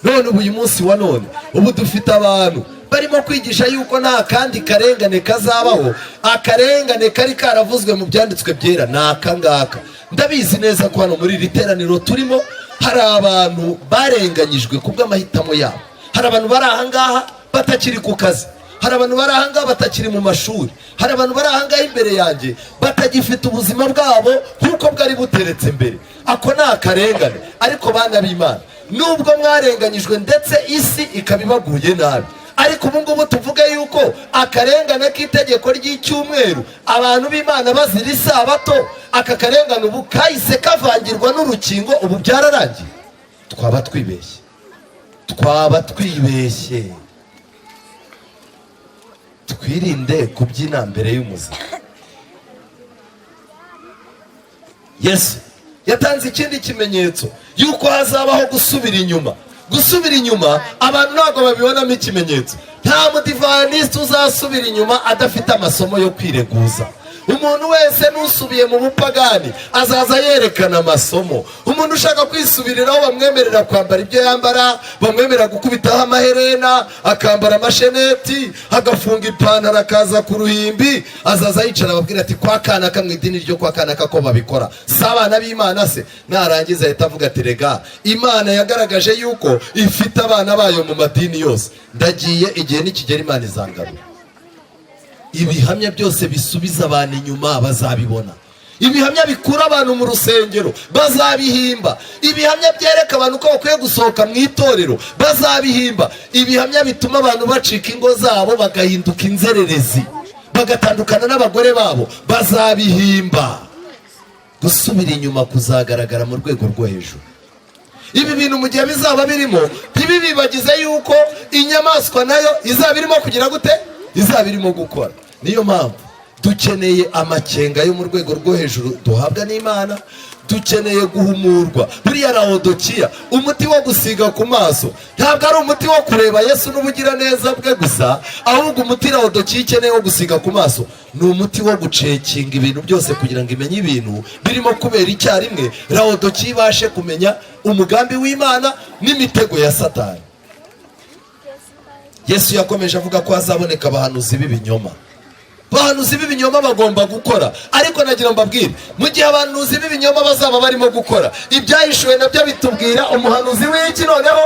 None uyu munsi wa none ubu dufite abantu barimo kwigisha yuko nta kandi karengane kazabaho. Akarengane kari karavuzwe mu byanditswe byera ni aka ngaka. Ndabizi neza ko hano muri iri teraniro turimo hari abantu barenganyijwe ku bw'amahitamo yabo. Hari abantu bari aha ngaha batakiri ku kazi, hari abantu bari aha ngaha batakiri mu mashuri, hari abantu bari aha ngaha imbere yanjye batagifite ubuzima bwabo nk'uko bwari buteretse mbere. Ako ni akarengane. Ariko bana b'Imana, nubwo mwarenganyijwe ndetse isi ikabibaguye nabi, ariko ubu ngubu tuvuge yuko akarengane k'itegeko ry'icyumweru abantu b'Imana bazira isabato, aka karengane ubu kahise kavangirwa n'urukingo, ubu byararangiye. Twaba twibeshye. Twirinde kubyina mbere y'umuziki. Yesu yatanze ikindi kimenyetso yuko hazabaho gusubira inyuma. Gusubira inyuma abantu ntabwo babibonamo ikimenyetso. Nta mudivanisi uzasubira inyuma adafite amasomo yo kwireguza. Umuntu wese nusubiye mu bupagani azaza yerekana amasomo. Umuntu ushaka kwisubiriraho bamwemerera kwambara ibyo yambara, bamwemerera gukubitaho amaherena, akambara amasheneti, agafunga ipantaro, akaza ku ruhimbi, azaza yicara ababwira ati kwa kanaka mu idini ryo kwa kanaka ko babikora. Si abana b'Imana se? Narangiza ahita avuga ati rega, Imana yagaragaje yuko ifite abana bayo mu madini yose. Ndagiye, igihe nikigera Imana izangarura. Ibihamya byose bisubiza abantu inyuma bazabibona. Ibihamya bikura abantu mu rusengero bazabihimba. Ibihamya byereka abantu ko bakwiye gusohoka mu itorero bazabihimba. Ibihamya bituma abantu bacika ingo zabo bagahinduka inzererezi, bagatandukana n'abagore babo bazabihimba. Gusubira inyuma kuzagaragara mu rwego rwo hejuru. Ibi bintu mu gihe bizaba birimo, ntibibibagize yuko inyamaswa nayo izaba irimo kugira gute? Izaba irimo gukora. Niyo mpamvu dukeneye amakenga yo mu rwego rwo hejuru duhabwa n'Imana. Dukeneye guhumurwa. Buriya Laodikiya, umuti wo gusiga ku maso ntabwo ari umuti wo kureba Yesu n'ubugiraneza bwe gusa, ahubwo umuti Laodikiya ikeneye wo gusiga ku maso ni umuti wo gucekinga ibintu byose kugira ngo imenye ibintu birimo kubera icyarimwe. Laodikiya ibashe kumenya umugambi w'Imana n'imitego ya Satani. Yesu yakomeje avuga ko hazaboneka abahanuzi b'ibinyoma. Abahanuzi b'ibinyoma bagomba gukora, ariko nagira mbabwire, mu gihe abahanuzi b'ibinyoma bazaba barimo gukora, ibyahishuwe nabyo bitubwira umuhanuzi w'iki noneho?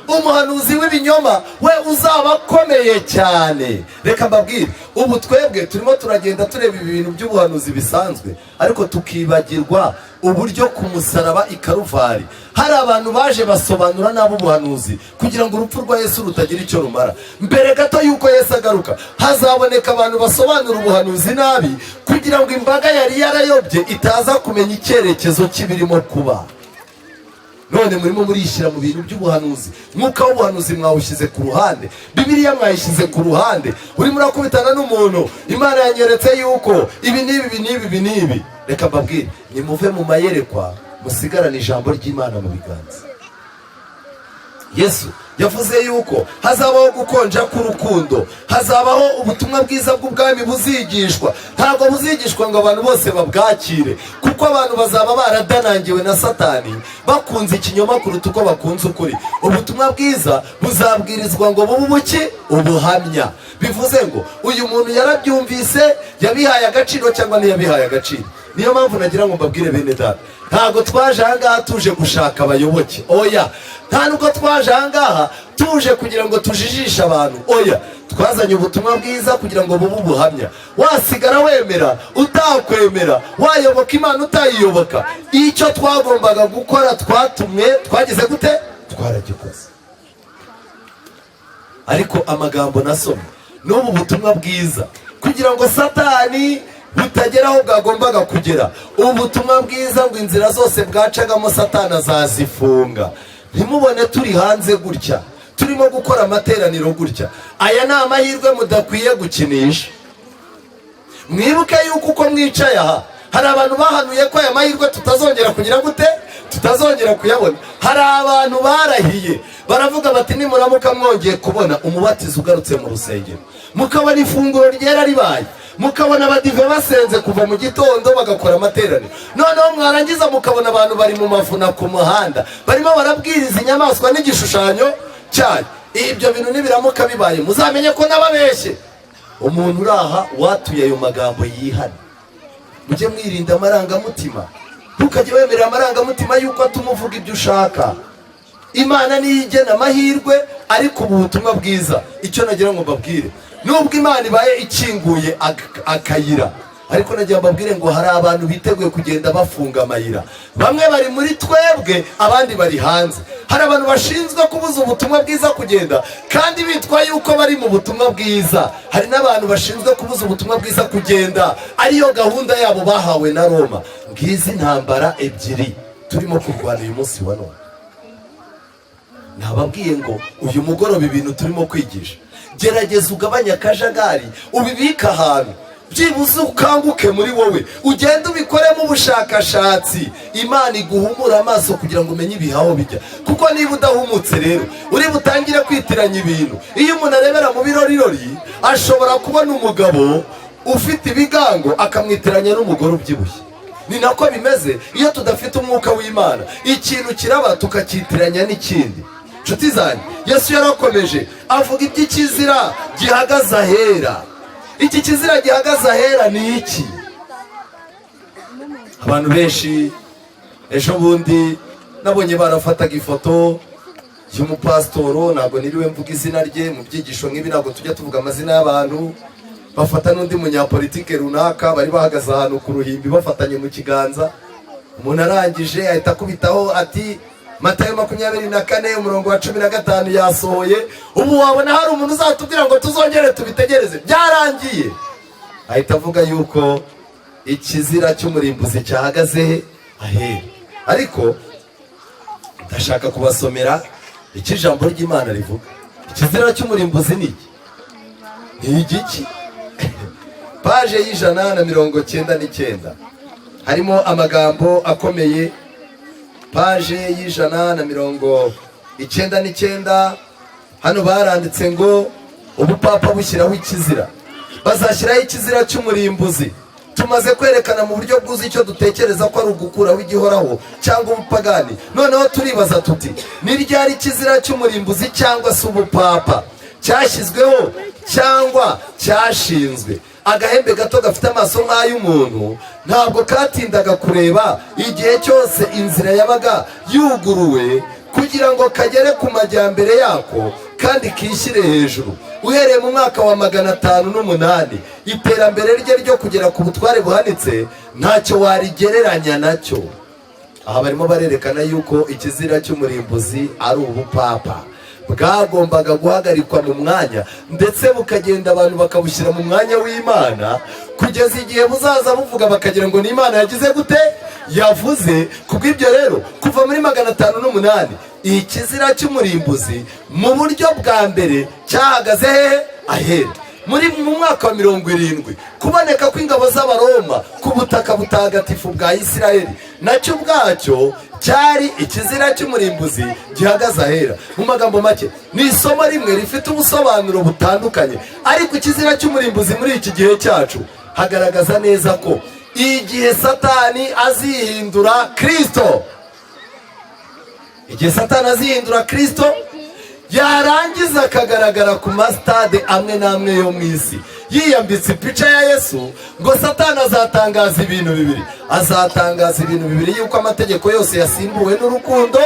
Umuhanuzi w'ibinyoma we uzaba akomeye cyane. Reka mbabwire, ubu twebwe turimo turagenda tureba ibintu by'ubuhanuzi bisanzwe, ariko tukibagirwa uburyo ku musaraba i Karuvari hari abantu baje basobanura nabo ubuhanuzi kugira ngo urupfu rwa Yesu rutagira icyo rumara. Mbere gato yuko Yesu agaruka, hazaboneka abantu basobanura ubuhanuzi nabi kugira ngo imbaga yari yarayobye itaza kumenya icyerekezo kibirimo kuba. None murimo murishyira mu bintu by'ubuhanuzi. Mwuka w'ubuhanuzi mwawushyize ku ruhande, Bibiliya mwayishyize ku ruhande. Urimo urakubitana n'umuntu, Imana yanyeretse yuko ibi n'ibi. Reka mbabwire, nimuve mu mayerekwa musigarane ijambo ry'Imana mu biganza. Yesu yavuze yuko hazabaho gukonja k'urukundo, hazabaho ubutumwa bwiza bw'ubwami buzigishwa. Ntabwo buzigishwa ngo abantu bose babwakire, kuko abantu bazaba baradanangiwe na Satani, bakunze ikinyoma kuruta uko bakunze ukuri. Ubutumwa bwiza buzabwirizwa ngo bube ubuki? Ubuhamya. Bivuze ngo uyu muntu yarabyumvise, yabihaye agaciro cyangwa ntiyabihaye agaciro? niyo mpamvu nagira ngo mbabwire bene data, ntabwo twaje ahangaha tuje gushaka abayoboke, oya. Nta nubwo twaje ahangaha tuje kugira ngo tujijishe abantu, oya. Twazanye ubutumwa bwiza kugira ngo bube ubuhamya. Wasigara wemera, utakwemera, wayoboka Imana, utayiyoboka, icyo twagombaga gukora twatumwe, twagize gute? Twaragikoze. Ariko amagambo nasomye n'ubu butumwa bwiza kugira ngo Satani butagera aho bwagombaga kugera. Ubutumwa bwiza ngo inzira zose bwacagamo Satani azazifunga. Ntimubone turi hanze gutya, turimo gukora amateraniro gutya. Aya ni amahirwe mudakwiye gukinisha. Mwibuke yuko uko mwicaye aha hari abantu bahanuye ko aya mahirwe tutazongera kugira gute? Tutazongera kuyabona. Hari abantu barahiye baravuga bati nimuramuka mwongeye kubona umubatizo ugarutse mu rusengero, mukabona ifunguro ryera ribaye, mukabona abadive basenze kuva mu gitondo bagakora amateraniro, noneho mwarangiza mukabona abantu bari mu mavuna ku muhanda barimo barabwiriza inyamaswa n'igishushanyo cyayo, ibyo bintu nibiramuka bibaye muzamenye ko nababeshye. Umuntu uraha watuye ayo magambo yihane. Mujye mwirinda amarangamutima, ntukajye wemerera amarangamutima yuko atuma uvuga ibyo ushaka. Imana niyo igena amahirwe, ariko ubu butumwa bwiza icyo nagira ngo mbabwire, nubwo Imana ibaye ikinguye akayira, ariko nagira mbabwire ngo hari abantu biteguye kugenda bafunga amayira. Bamwe bari muri twebwe, abandi bari hanze. Hari abantu bashinzwe kubuza ubutumwa bwiza kugenda kandi bitwa yuko bari mu butumwa bwiza. Hari n'abantu bashinzwe kubuza ubutumwa bwiza kugenda, ariyo gahunda yabo bahawe na Roma. Ngizi ntambara ebyiri turimo kurwana uyu munsi wa none. Nababwiye ngo uyu mugoroba ibintu turimo kwigisha, gerageza ugabanya akajagari, ubibika ahantu, byibuze ukanguke muri wowe, ugenda ubikoremo ubushakashatsi. Imana iguhumura amaso kugira ngo umenye ibihaho bijya, kuko niba udahumutse rero uri butangire kwitiranya ibintu. Iyo umuntu arebera mu birorirori ashobora kubona umugabo ufite ibigango akamwitiranya n'umugore ubyibushye. Ni nako bimeze iyo tudafite umwuka w'Imana, ikintu kiraba tukakitiranya n'ikindi. Nshuti zanjye, Yesu yarakomeje avuga iby'ikizira gihagaze ahera. Iki kizira gihagaze ahera ni iki? Abantu benshi ejo bundi nabonye barafataga ifoto y'umupasitoro, ntabwo niriwe mvuga izina rye, mu byigisho nk'ibi ntabwo tujya tuvuga amazina y'abantu. Bafata n'undi munyapolitike runaka, bari bahagaze ahantu ku ruhimbi bafatanye mu kiganza. Umuntu arangije ahita akubitaho ati Matayo 24 umurongo wa 15 yasohoye, ubu wabona hari umuntu uzatubwira ngo tuzongere tubitegereze, byarangiye. Ahita avuga yuko ikizira cy'umurimbuzi cyahagaze ahera. Ariko ndashaka kubasomera iki jambo ry'Imana rivuga. Ikizira cy'umurimbuzi ni iki? Ni igiki? Paje y'199 harimo amagambo akomeye. Paje y'199 hano baranditse ngo ubupapa bushyiraho ikizira, bazashyiraho ikizira cy'umurimbuzi. Tumaze kwerekana mu buryo bwuzuye icyo dutekereza ko ari ugukuraho igihoraho cyangwa ubupagani. Noneho turibaza tuti, ni ryari ikizira cy'umurimbuzi cyangwa se ubupapa cyashyizweho cyangwa cyashinzwe? Agahembe gato gafite amaso nk'ay'umuntu ntabwo katindaga kureba igihe cyose inzira yabaga yuguruwe kugira ngo kagere ku majyambere yako kandi kishyire hejuru. Uhereye mu mwaka wa 508 iterambere rye ryo kugera ku butware buhanitse ntacyo warigereranya nacyo. Aha barimo barerekana yuko ikizira cy'umurimbuzi ari ubupapa, bwagombaga guhagarikwa mu mwanya, ndetse bukagenda abantu bakabushyira mu mwanya w'Imana kugeza igihe buzaza buvuga bakagira ngo ni Imana yagize gute? Yavuze. Kubw'ibyo rero kuva muri 508 ikizira cy'umurimbuzi mu buryo bwa mbere cyahagaze hehe? Ahera. Mu mwaka wa 70 kuboneka kw'ingabo z'Abaroma ku butaka butagatifu bwa Isiraheli nacyo ubwacyo cyari ikizira cy'umurimbuzi gihagaze ahera. Mu magambo make ni isomo rimwe rifite ubusobanuro butandukanye, ariko ikizira cy'umurimbuzi muri iki gihe cyacu hagaragaza neza ko igihe Satani azihindura Kristo, igihe Satani azihindura Kristo yarangiza akagaragara ku masitade amwe n'amwe yo mu isi, yiyambitse ipica ya Yesu, ngo Satani azatangaza ibintu bibiri. Azatangaza ibintu bibiri, yuko amategeko yose yasimbuwe n'urukundo,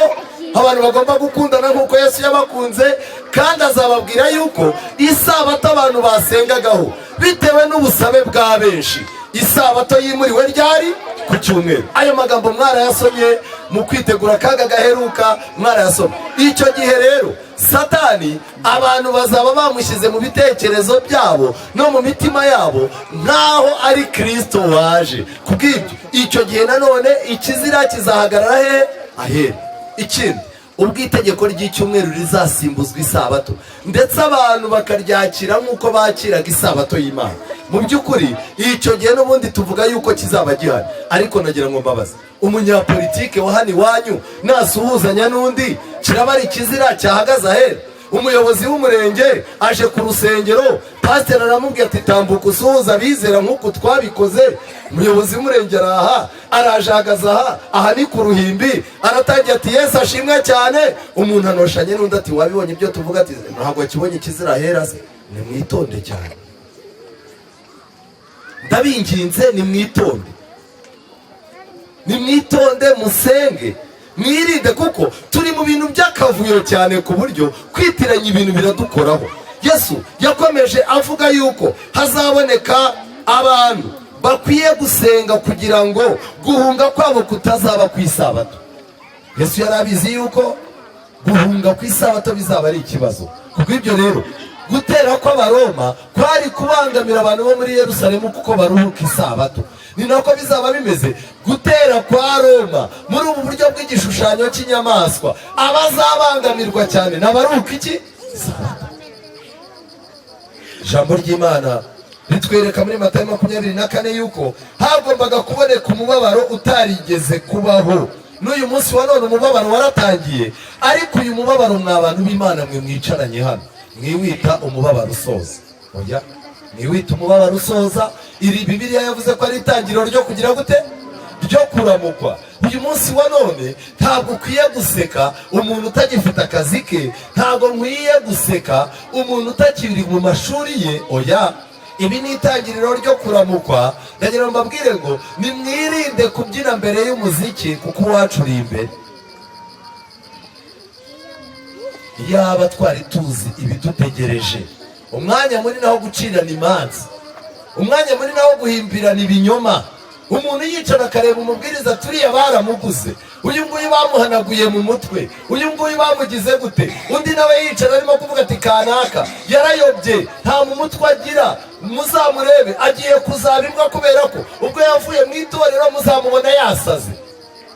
abantu bagomba gukundana nk'uko Yesu yabakunze, kandi azababwira yuko isabato abantu basengagaho bitewe n'ubusabe bwa benshi, isabato yimuriwe ryari? Ku cyumweru. Ayo magambo mwarayasomye mu kwitegura akaga gaheruka, mwarayasomye. Icyo gihe rero Satani abantu bazaba bamushyize mu bitekerezo byabo no mu mitima yabo nkaho ari Kristo waje. Kubw'ibyo icyo gihe nanone ikizira kizahagarara he? Ahera. Ikindi, ubwo itegeko ry'icyumweru rizasimbuzwa isabato, ndetse abantu bakaryakira nk'uko bakiraga isabato y'Imana. Mu by'ukuri icyo gihe n'ubundi tuvuga yuko kizaba gihari, ariko nagira ngo mbabaze, umunyapolitike wa hano iwanyu nasuhuzanya n'undi kiraba ari ikizira cyahagaze ahera? Umuyobozi w'umurenge aje ku rusengero, pasiteri aramubwira ati tambuka usuhuza abizera nk'uko twabikoze. Umuyobozi w'umurenge araha, araje ahagaze aha ni ku ruhimbi, aratangiye ati Yesu ashimwe cyane. Umuntu anoshanye n'undi ati wabibonye ibyo tuvuga? Ati ntabwo kibonye ikizira ahera se. Nimwitonde cyane, ndabinginze nimwitonde, nimwitonde musenge, mwirinde, kuko turi mu bintu by'akavuyo cyane ku buryo kwitiranya ibintu biradukoraho. Yesu yakomeje avuga yuko hazaboneka abantu bakwiye gusenga kugira ngo guhunga kwabo kutazaba ku isabato. Yesu yari abizi yuko guhunga ku isabato bizaba ari ikibazo. Kubw'ibyo rero gutera kw'abaroma kwari kubangamira abantu bo muri Yerusalemu kuko baruhuka isabato. Ni nako bizaba bimeze gutera kwa Roma muri ubu buryo bw'igishushanyo cy'inyamaswa. Abazabangamirwa cyane n'abaruhuka iki? Isabato. Ijambo ry'Imana ritwereka muri Matayo 24 yuko hagombaga kuboneka umubabaro utarigeze kubaho. N'uyu munsi wa none umubabaro waratangiye, ariko uyu mubabaro mw'abantu b'Imana mwe mwicaranye hano mwiwita umubabaro usoza. Oya, mwiwita umubabaro usoza. Iri Bibiliya yavuze ko ari itangiriro ryo kugira gute? Ryo kuramukwa. Uyu munsi wa none ntabwo ukwiye guseka umuntu utagifite akazi ke, ntabwo nkwiye guseka umuntu utakiri mu mashuri ye. Oya, ibi ni itangiriro ryo kuramukwa. Ndagira ngo mbabwire ngo nimwirinde kubyina mbere y'umuziki, kuko uwacu uri imbere. Yaba twari tuzi ibidutegereje, umwanya munini aho gucirana imanza, umwanya munini aho guhimbirana ibinyoma. Umuntu yicara akareba umubwiriza, turiya baramuguze, uyu nguyu bamuhanaguye mu mutwe, uyu nguyu bamugize gute, undi nawe yicara arimo kuvuga ati kanaka yarayobye, nta mu mutwe agira, muzamurebe agiye kuzaba imbwa kubera ko ubwo yavuye mu itorero muzamubona yasaze.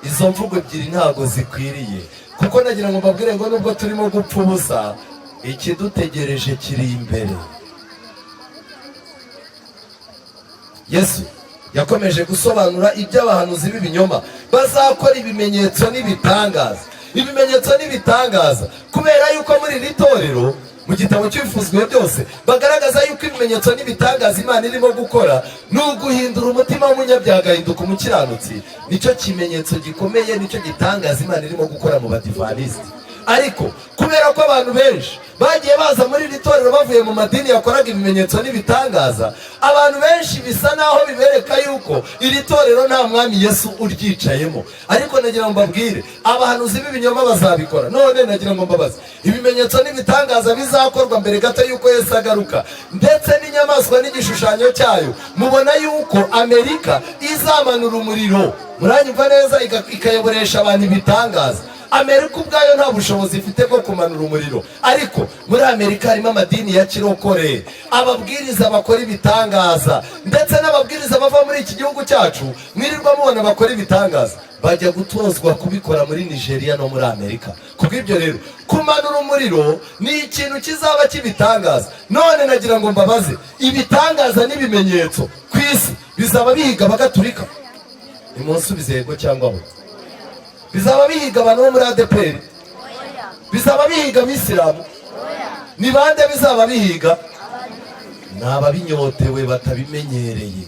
Izo mvugo ebyiri ntabwo zikwiriye, kuko nagira ngo mbabwire ngo nubwo turimo gupfa ubusa, ikidutegereje kiri imbere. Yesu yakomeje gusobanura iby'abahanuzi b'ibinyoma bazakora ibimenyetso n'ibitangaza. Ibimenyetso n'ibitangaza kubera yuko muri iri torero mu gitabo cy'ibifuzwe byose bagaragaza yuko ibimenyetso n'ibitangaza Imana irimo gukora ni uguhindura umutima w'umunyabyaha agahinduka umukiranutsi. Nicyo kimenyetso gikomeye, nicyo gitangaza Imana irimo gukora mu badivanisiti. Ariko kubera ko abantu benshi bagiye baza muri iri torero bavuye mu madini yakoraga ibimenyetso n'ibitangaza, abantu benshi bisa naho bibereka yuko iri torero nta mwami Yesu uryicayemo. Ariko nagira ngo mbabwire, abahanuzi b'ibinyoma bazabikora. None nagira ngo mbabaze, ibimenyetso n'ibitangaza bizakorwa mbere gato yuko Yesu agaruka, ndetse n'inyamaswa n'igishushanyo cyayo, mubona yuko Amerika izamanura umuriro, muranyumva neza, ikayoboresha abantu ibitangaza. Amerika ubwayo nta bushobozi ifite bwo kumanura umuriro, ariko muri Amerika harimo amadini ya kirokore, ababwiriza bakora ibitangaza, ndetse n'ababwiriza bava muri iki gihugu cyacu mwirirwa mubona bakora ibitangaza bajya gutozwa kubikora muri Nigeria no muri Amerika. Kubw'ibyo rero kumanura umuriro ni ikintu kizaba kibitangaza. None nagira ngo mbabaze, ibitangaza n'ibimenyetso ku isi bizaba bihiga Abagatulika? Nimunsubize yego cyangwa ho. Bizaba bihiga abantu bo muri ADPR? Bizaba bihiga Abisilamu? Ni bande bizaba bihiga? Ni ababinyotewe batabimenyereye.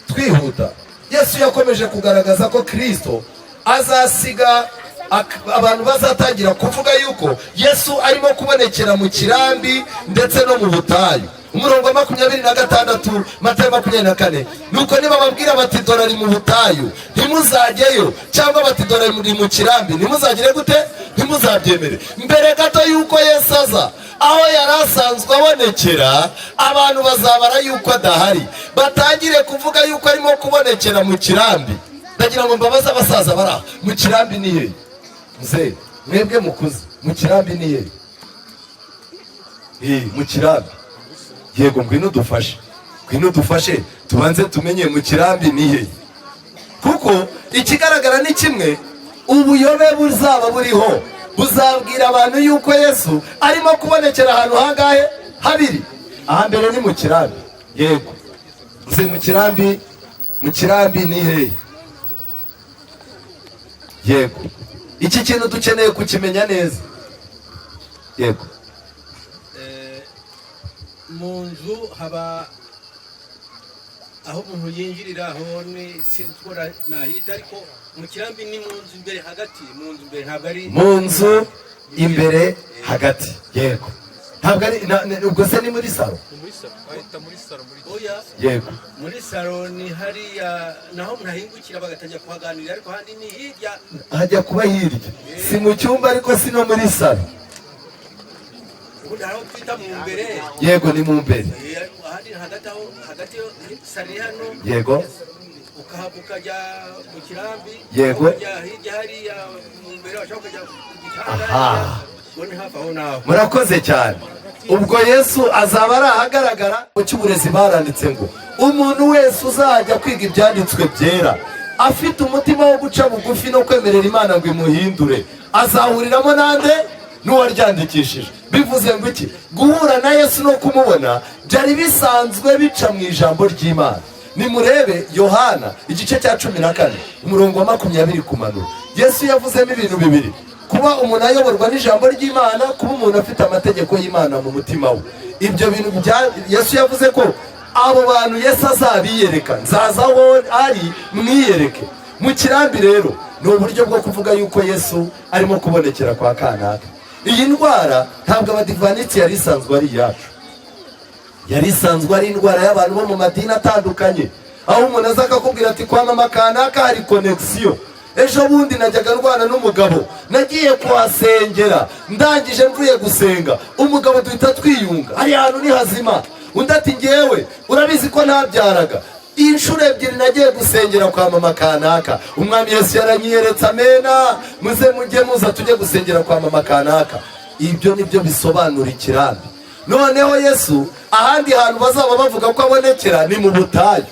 Twihuta. Yesu yakomeje kugaragaza ko Kristo azasiga abantu bazatangira kuvuga yuko Yesu arimo kubonekera mu kirambi ndetse no mu butayu. Umurongo wa 26 Matayo 24, nuko niba babwira bati dore ari mu butayu ntimuzajyeyo, cyangwa bati dore ari mu kirambi ntimuzagire gute, ntimuzabyemere. Mbere gato yuko Yesu aza aho yari asanzwe abonekera, abantu bazabara yuko adahari, batangire kuvuga yuko arimo kubonekera mu kirambi. Ndagira ngo mbabaze abasaza bara mu kirambi ni he? Mzee mwebwe mukuze, mu kirambi ni he? Mu kirambi. Yego, ngwino dufashe tubanze tumenye mu kirambi ni he. Kuko ikigaragara ni kimwe, ubuyobe buzaba buriho buzabwira abantu yuko Yesu arimo kubonekera ahantu hangahe? Habiri. Ahambere ni mu kirambi. Yego, mzee mu kirambi ni he? Yego, iki kintu dukeneye kukimenya neza. Yego, mu nzu haba aho umuntu yinjirira, aho ni sinzora nahita, ariko mu kirambi ni mu nzu imbere hagati, mu nzu imbere, ntabwo ari mu nzu imbere hagati. Yego, ntabwo ari ubwo se ni muri salo? muri salo oya, yego, muri salo ni hariya naho mnahingukira bagatajya kuhaganirira, ariko handi ni hirya, hajya kuba hirya. Si mu cyumba ariko si no muri salo. Yego, ni mu mbere. Yego, ukajya mu kirambi. Yego, murakoze cyane. Ubwo Yesu azaba ari ahagaragara mu cy'uburezi. Baranditse ngo umuntu wese uzajya kwiga ibyanditswe byera afite umutima wo guca bugufi no kwemerera Imana ngo imuhindure, azahuriramo nande? N'uwaryandikishije. Bivuze ngo iki? Guhura na Yesu no kumubona byari bisanzwe bica mu ijambo ry'Imana. Nimurebe Yohana igice cya 14 umurongo wa 20 kumanura. Yesu yavuzemo ibintu bibiri: kuba umuntu ayoborwa n'ijambo ry'Imana, kuba umuntu afite amategeko y'Imana mu mutima we. Ibyo bintu Yesu yavuze ko abo bantu Yesu azabiyereka, nzaza aho ari mwiyereke. Mu kirambi rero ni uburyo bwo kuvuga yuko Yesu arimo kubonekera kwa kanaka. Iyi ndwara ntabwo abadivaniti yari isanzwe ari yacu, yari isanzwe ari indwara y'abantu bo mu madini atandukanye, aho umuntu aza akakubwira ati kwa mama kanaka hari connection. Ejo bundi najyaga ndwana n'umugabo, nagiye kuhasengera, ndangije mvuye gusenga umugabo duhita twiyunga, ari ahantu ni hazima. Undi ati ngewe urabizi ko ntabyaraga, inshuro ebyiri nagiye gusengera kwa mama kanaka, umwami Yesu yaranyiyeretse. Amena, muze mujye muza tujye gusengera kwa mama kanaka. Ibyo nibyo bisobanura ikirambi. Noneho Yesu ahandi hantu bazaba bavuga ko abonekera ni mu butayu.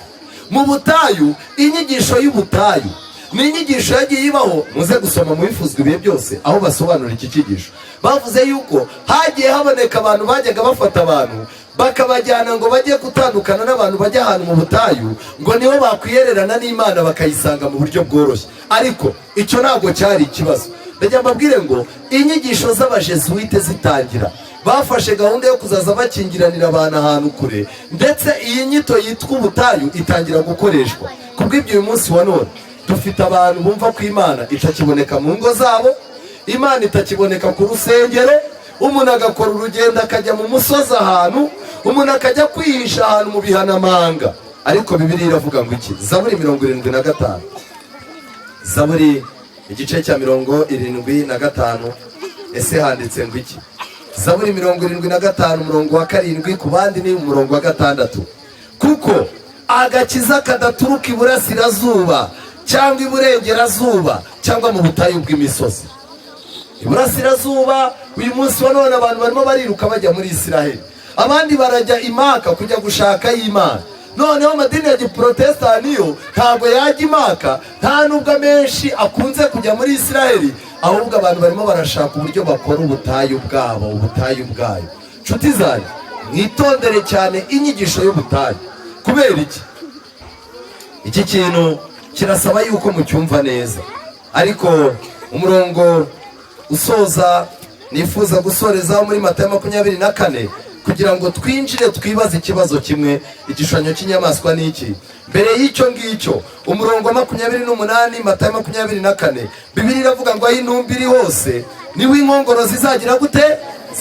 Mu butayu, inyigisho y'ubutayu ni inyigisho yagiye ibaho. Muze gusoma mu bifuzwa ibihe byose aho basobanura iki cyigisho. Bavuze yuko hagiye haboneka abantu bajyaga bafata abantu bakabajyana ngo bajye gutandukana n'abantu bajya ahantu mu butayu, ngo niho bakwiyererana n'Imana bakayisanga mu buryo bworoshye. Ariko icyo ntabwo cyari ikibazo. Ndagira mbabwire ngo inyigisho z'abajesuite zitangira, bafashe gahunda yo kuzaza bakingiranira abantu ahantu kure, ndetse iyi nyito yitwa ubutayu itangira gukoreshwa. Kubw'ibyo uyu munsi wa none dufite abantu bumva ko Imana itakiboneka mu ngo zabo, Imana itakiboneka ku rusengero. Umuntu agakora urugendo akajya mu musozi ahantu, umuntu akajya kwihisha ahantu mu bihanamanga. Ariko Bibiliya iravuga ngo iki? Zaburi 75, Zaburi igice cya 75. Ese handitse ngo iki? Zaburi 75 umurongo wa 7, ku bandi ni umurongo wa 6. Kuko agakiza kadaturuka iburasirazuba cyangwa iburengerazuba cyangwa mu butayu bw'imisozi. Iburasirazuba uyu munsi wa none abantu barimo bariruka bajya muri Isiraheli, abandi barajya Imaka kujya gushaka y'Imana. Noneho amadini ya Giprotestani yo ntabwo yajya Imaka, nta nubwo menshi akunze kujya muri Isiraheli, ahubwo abantu barimo barashaka uburyo bakora ubutayu bwabo, ubutayu bwayo. Nshuti zanjye, mwitondere cyane inyigisho y'ubutayu. Kubera iki? Iki kintu kirasaba yuko mucyumva neza. Ariko umurongo usoza nifuza gusoreza muri Matayo 24 kugira ngo twinjire twibaze ikibazo kimwe, igishushanyo cy'inyamaswa ni iki? Mbere y'icyo ngicyo, umurongo wa 28 Matayo 24, Bibiliya iravuga ngo aho intumbi iri hose niho inkongoro zizagira gute?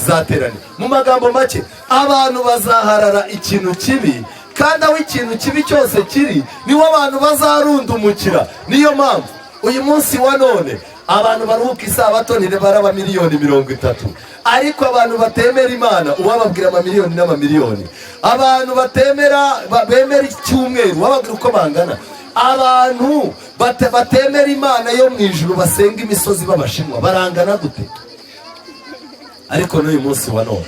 Zaterane. Mu magambo make, abantu bazaharara ikintu kibi, kandi aho ikintu kibi cyose kiri niho abantu bazarundumukira. Niyo mpamvu uyu munsi wa none abantu baruhuka isabato baraba miliyoni 30, ariko abantu batemera Imana ubababwira amamiliyoni n'amamiliyoni. Abantu bemera icyumweru ubababwira uko bangana. Abantu batemera Imana yo mu ijuru basenga imisozi b'Abashinwa barangana gute? Ariko n'uyu munsi wa none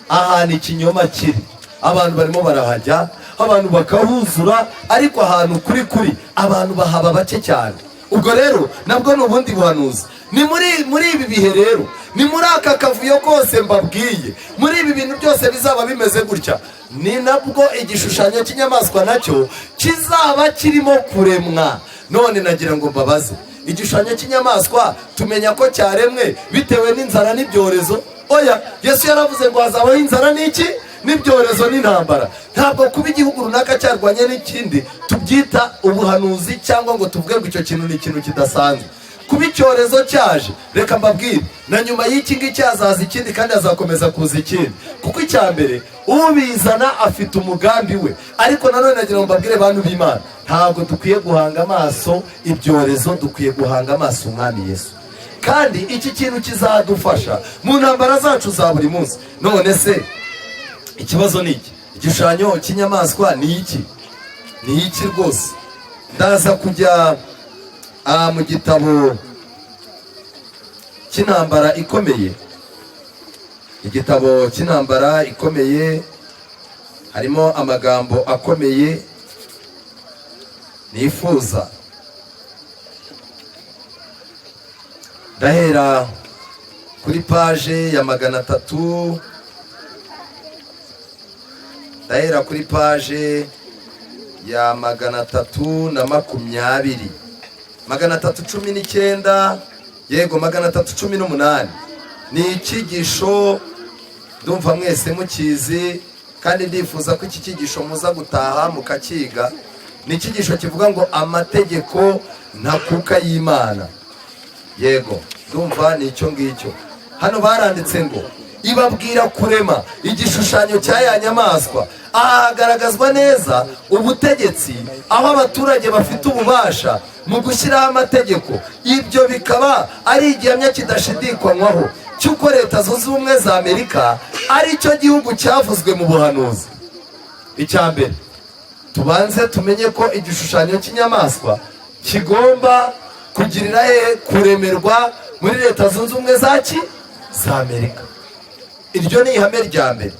ahantu ikinyoma kiri, abantu barimo barahajya, abantu bakahuzura, ariko ahantu kuri abantu bahaba bake cyane. Ubwo rero nabwo ni ubundi buhanuzi. Ni muri ibi bihe rero, ni muri aka kavuyo kose mbabwiye, muri ibi bintu byose bizaba bimeze gutya, ni nabwo igishushanyo cy'inyamaswa nacyo kizaba kirimo kuremwa. None nagira ngo mbabaze, igishushanyo cy'inyamaswa tumenya ko cyaremwe bitewe n'inzara n'ibyorezo? Oya, Yesu yaravuze ngo hazabaho inzara n'iki? N'ibyorezo n'intambara. Ntabwo kuba igihugu runaka cyarwanye n'ikindi tubyita ubuhanuzi, cyangwa ngo tuvuge ngo icyo kintu ni ikintu kidasanzwe. Kuba icyorezo cyaje, reka mbabwire, na nyuma y'iki ngiki hazaza ikindi, kandi hazakomeza kuza ikindi. Kuko icya mbere ubizana afite umugambi we. Ariko nanone nagira ngo mbabwire bantu b'Imana, ntabwo dukwiye guhanga amaso ibyorezo, dukwiye guhanga amaso Umwami Yesu. Kandi iki kintu kizadufasha mu ntambara zacu za buri munsi. None se ikibazo ni iki? Igishushanyo cy'inyamaswa ni iki? Ni iki rwose? Ndaza kujya mu gitabo cy'intambara ikomeye. Igitabo cy'intambara ikomeye harimo amagambo akomeye nifuza. Ndahera kuri paje ya 300, ndahera kuri paje ya 320, 319, yego 318. Ni icyigisho ndumva mwese mukizi, kandi ndifuza ko iki cyigisho muza gutaha mukakiga. Ni icyigisho kivuga ngo amategeko ntakuka y'Imana. Yego, ndumva ni icyo ngicyo. Hano baranditse ngo ibabwira kurema igishushanyo cya ya nyamaswa. Ahagaragazwa neza ubutegetsi, aho abaturage bafite ububasha mu gushyiraho amategeko. Ibyo bikaba ari igihamya kidashidikanywaho cy'uko Leta Zunze Ubumwe za Amerika ari cyo gihugu cyavuzwe mu buhanuzi. Icya mbere, tubanze tumenye ko igishushanyo cy'inyamaswa kigomba kugirira kuremerwa muri Leta Zunze Ubumwe za Amerika. Iryo ni ihame rya mbere.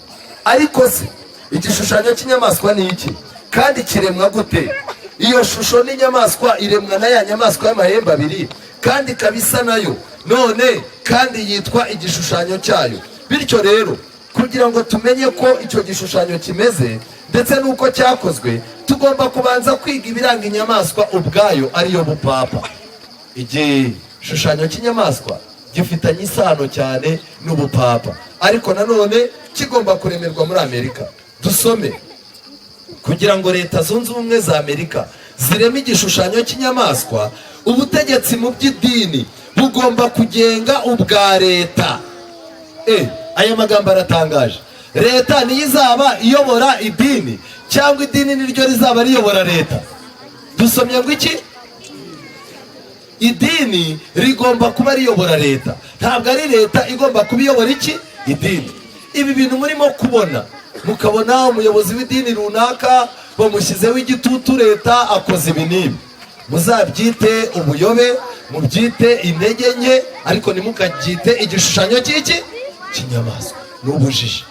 Ariko se igishushanyo cy'inyamaswa ni iki? Kandi kiremwa gute? Iyo shusho n'inyamaswa iremwa na ya nyamaswa y'amahembe abiri, kandi kabisa nayo none kandi yitwa igishushanyo cyayo. Bityo rero kugira ngo tumenye ko icyo gishushanyo kimeze ndetse n'uko cyakozwe, tugomba kubanza kwiga ibiranga inyamaswa ubwayo, ariyo bupapa. Igishushanyo cy'inyamaswa gifitanye isano cyane n'ubupapa, ariko nanone kigomba kuremerwa muri Amerika. Dusome kugira ngo Leta Zunze Ubumwe za Amerika zireme igishushanyo cy'inyamaswa, ubutegetsi mu by'idini bugomba kugenga ubwa leta. Aya magambo aratangaje. Leta niyo izaba iyobora idini, cyangwa idini niryo rizaba riyobora leta? Dusomye ngo iki? Idini rigomba kuba riyobora leta, ntabwo ari leta igomba kubiyobora iki? Idini. Ibi bintu murimo kubona, mukabona umuyobozi w'idini runaka bamushyizeho igitutu, leta akoze ibi n'ibi, muzabyite ubuyobe, mubyite intege nke, ariko ntimukabyite igishushanyo cy'iki? Cy'inyamaswa. Ni ubujiji,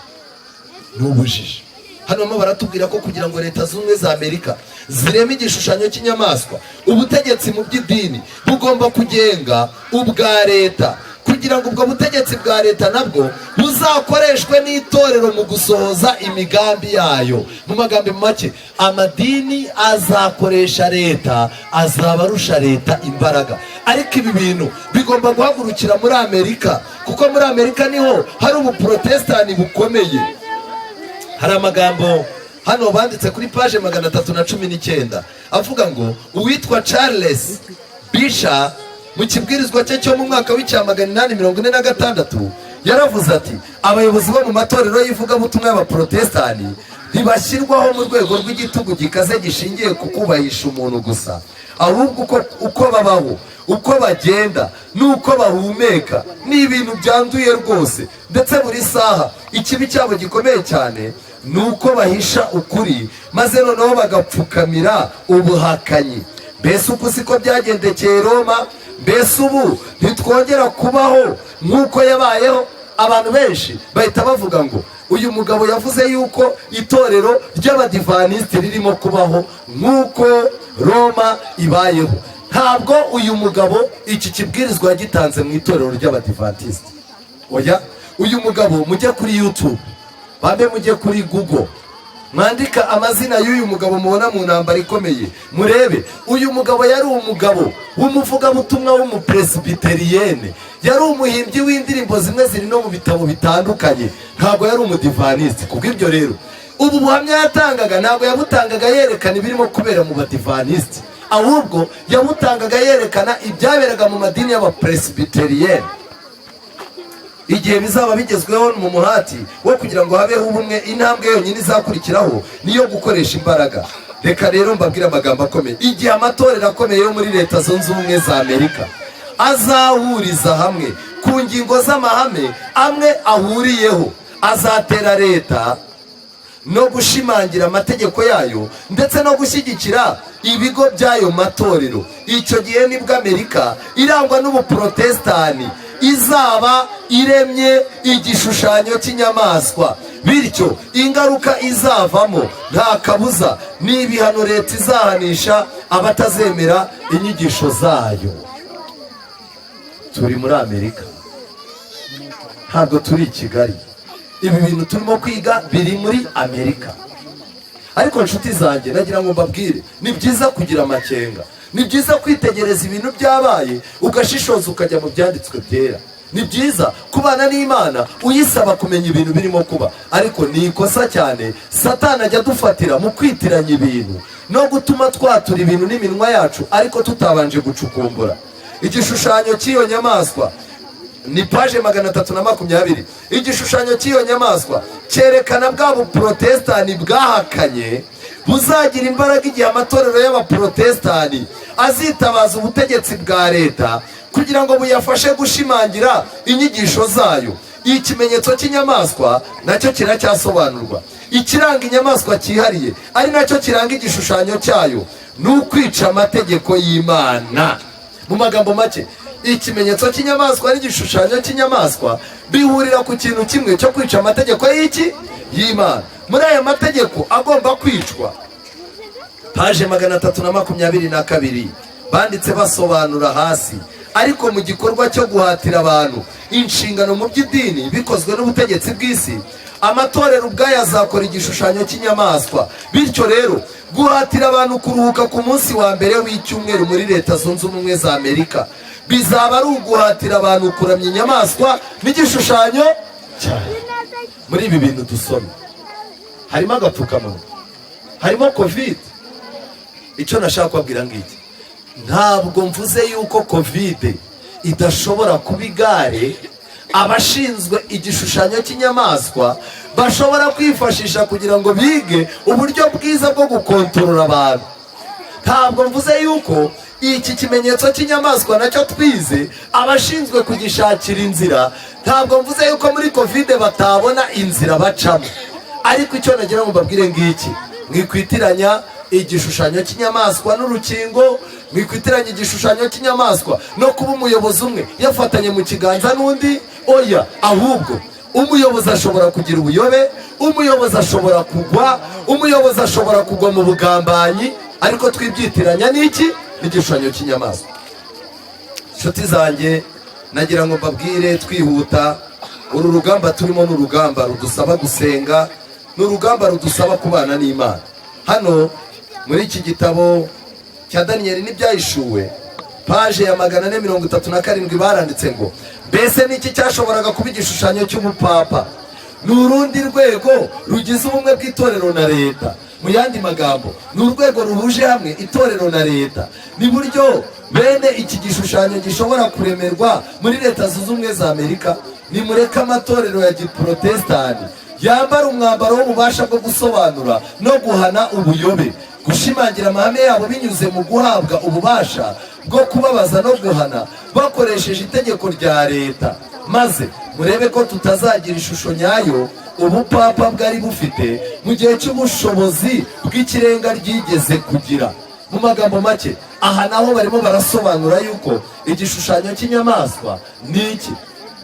ni ubujiji. Hano baratubwira ko kugira ngo Leta Zunze Ubumwe za Amerika zireme igishushanyo cy'inyamaswa, ubutegetsi mu by'idini bugomba kugenga ubwa leta, kugira ngo ubwo butegetsi bwa leta nabwo buzakoreshwe n'itorero mu gusohoza imigambi yayo. Mu magambo make, amadini azakoresha leta, azaba arusha leta imbaraga. Ariko ibi bintu bigomba guhagurukira muri Amerika, kuko muri Amerika niho hari ubuprotestani bukomeye. hari amagambo hano banditse kuri paje 319 avuga ngo uwitwa Charles Bisha mu kibwirizwa cye cyo mu mwaka w'846 yaravuze ati abayobozi bo mu matorero y'ivugabutumwa y'abaprotestani ntibashyirwaho mu rwego rw'igitugu gikaze gishingiye ku kubahisha umuntu gusa, ahubwo uko babaho, uko bagenda n'uko bahumeka ni ibintu byanduye rwose, ndetse buri saha ikibi cyabo gikomeye cyane ni uko bahisha ukuri maze noneho bagapfukamira ubuhakanyi. Mbese uku siko byagendekeye Roma? Mbese ubu ntitwongera kubaho nk'uko yabayeho? Abantu benshi bahita bavuga ngo uyu mugabo yavuze yuko itorero ry'abadivantisiti ririmo kubaho nk'uko Roma ibayeho. Ntabwo uyu mugabo iki kibwirizwa yagitanze mu itorero ry'abadivantisiti. Oya, uyu mugabo mujye kuri YouTube, bambe mujye kuri Google, mwandika amazina y'uyu mugabo mubona mu ntambara ikomeye, murebe. Uyu mugabo yari umugabo w'umuvugabutumwa w'umupresbiteriyene, yari umuhimbyi w'indirimbo zimwe ziri no mu bitabo bitandukanye, ntabwo yari umudivaniste. Kubw'ibyo rero ubu buhamya yatangaga ntabwo yabutangaga yerekana ibirimo kubera mu badivaniste, ahubwo yabutangaga yerekana ibyaberaga mu madini y'abapresbiteriyene. Igihe bizaba bigezweho mu muhati wo kugira ngo habeho ubumwe, intambwe yonyine izakurikiraho niyo gukoresha imbaraga. Reka rero mbabwire amagambo akomeye. Igihe amatorero akomeye yo muri Leta Zunze Ubumwe za Amerika azahuriza hamwe ku ngingo z'amahame amwe ahuriyeho, azatera leta no gushimangira amategeko yayo ndetse no gushyigikira ibigo by'ayo matorero. Icyo gihe nibwo Amerika irangwa n'ubuprotestani izaba iremye igishushanyo cy'inyamaswa, bityo ingaruka izavamo nta kabuza ni ibihano leta izahanisha abatazemera inyigisho zayo. Turi muri Amerika, ntabwo turi i Kigali. Ibi bintu turimo kwiga biri muri Amerika. Ariko nshuti zanjye, nagira ngo mbabwire, ni byiza kugira amakenga, ni byiza kwitegereza ibintu byabaye ugashishoza ukajya mu byanditswe byera. Ni byiza kubana n'Imana uyisaba kumenya ibintu birimo kuba, ariko ni ikosa cyane Satani ajya dufatira mu kwitiranya ibintu no gutuma twatura ibintu n'iminwa yacu ariko tutabanje gucukumbura. Igishushanyo cy'iyo nyamaswa ni paje 320. Igishushanyo cy'iyo nyamaswa cyerekana bwa buprotestani bwahakanye buzagira imbaraga igihe amatorero y'abaprotestani azitabaza ubutegetsi bwa leta kugira ngo buyafashe gushimangira inyigisho zayo. Ikimenyetso cy'inyamaswa nacyo kiracyasobanurwa. Ikiranga inyamaswa cyihariye ari nacyo kiranga igishushanyo cyayo ni ukwica amategeko y'Imana. Mu magambo make, ikimenyetso cy'inyamaswa n'igishushanyo cy'inyamaswa bihurira ku kintu kimwe cyo kwica amategeko y'Imana. Muri aya mategeko agomba kwicwa, paje 322 banditse basobanura hasi. Ariko mu gikorwa cyo guhatira abantu inshingano mu by'idini bikozwe n'ubutegetsi bw'isi, amatorero ubwayo azakora igishushanyo cy'inyamaswa. Bityo rero guhatira abantu kuruhuka ku munsi wa mbere w'icyumweru muri Leta Zunze Ubumwe za Amerika bizaba ari uguhatira abantu kuramya inyamaswa n'igishushanyo cyayo. Muri ibi bintu dusoma harimo agapfukamunwa, harimo covid. Icyo nashaka kubabwira ngiki, ntabwo mvuze yuko covid idashobora kuba igare abashinzwe igishushanyo cy'inyamaswa bashobora kwifashisha kugira ngo bige uburyo bwiza bwo gukontorora abantu. Ntabwo mvuze yuko iki kimenyetso cy'inyamaswa nacyo twize abashinzwe kugishakira inzira, ntabwo mvuze yuko muri covid batabona inzira bacamo. Ariko icyo nagira ngo mbabwire ngiki, mwikwitiranya igishushanyo cy'inyamaswa n'urukingo, mwikwitiranya igishushanyo cy'inyamaswa no kuba umuyobozi umwe yafatanye mu kiganza n'undi. Oya, ahubwo umuyobozi ashobora kugira ubuyobe, umuyobozi ashobora kugwa, umuyobozi ashobora kugwa mu bugambanyi, ariko twibyitiranya n'iki? N'igishushanyo cy'inyamaswa. Nshuti zanjye, nagira ngo mbabwire twihuta, uru rugamba turimo n'urugamba rudusaba gusenga, n'urugamba rudusaba kubana n'Imana. Hano muri iki gitabo cya Daniyeli n'ibyahishuwe, paje ya 437 baranditse ngo mbese niki cyashoboraga kuba igishushanyo cy'ubupapa ni urundi rwego rugize ubumwe bw'itorero na leta. Mu yandi magambo, ni urwego ruhuje hamwe itorero na leta. Ni buryo bene iki gishushanyo gishobora kuremerwa muri leta zunze ubumwe za Amerika. Nimureke amatorero ya giprotestani yambara umwambaro w'ububasha bwo gusobanura no guhana ubuyobe, gushimangira amahame yabo binyuze mu guhabwa ububasha bwo kubabaza no guhana bakoresheje itegeko rya leta, maze murebe ko tutazagira ishusho nyayo ubupapa bwari bufite mu gihe cy'ubushobozi bw'ikirenga ryigeze kugira. Mu magambo make, aha naho barimo barasobanura yuko igishushanyo cy'inyamaswa ni iki?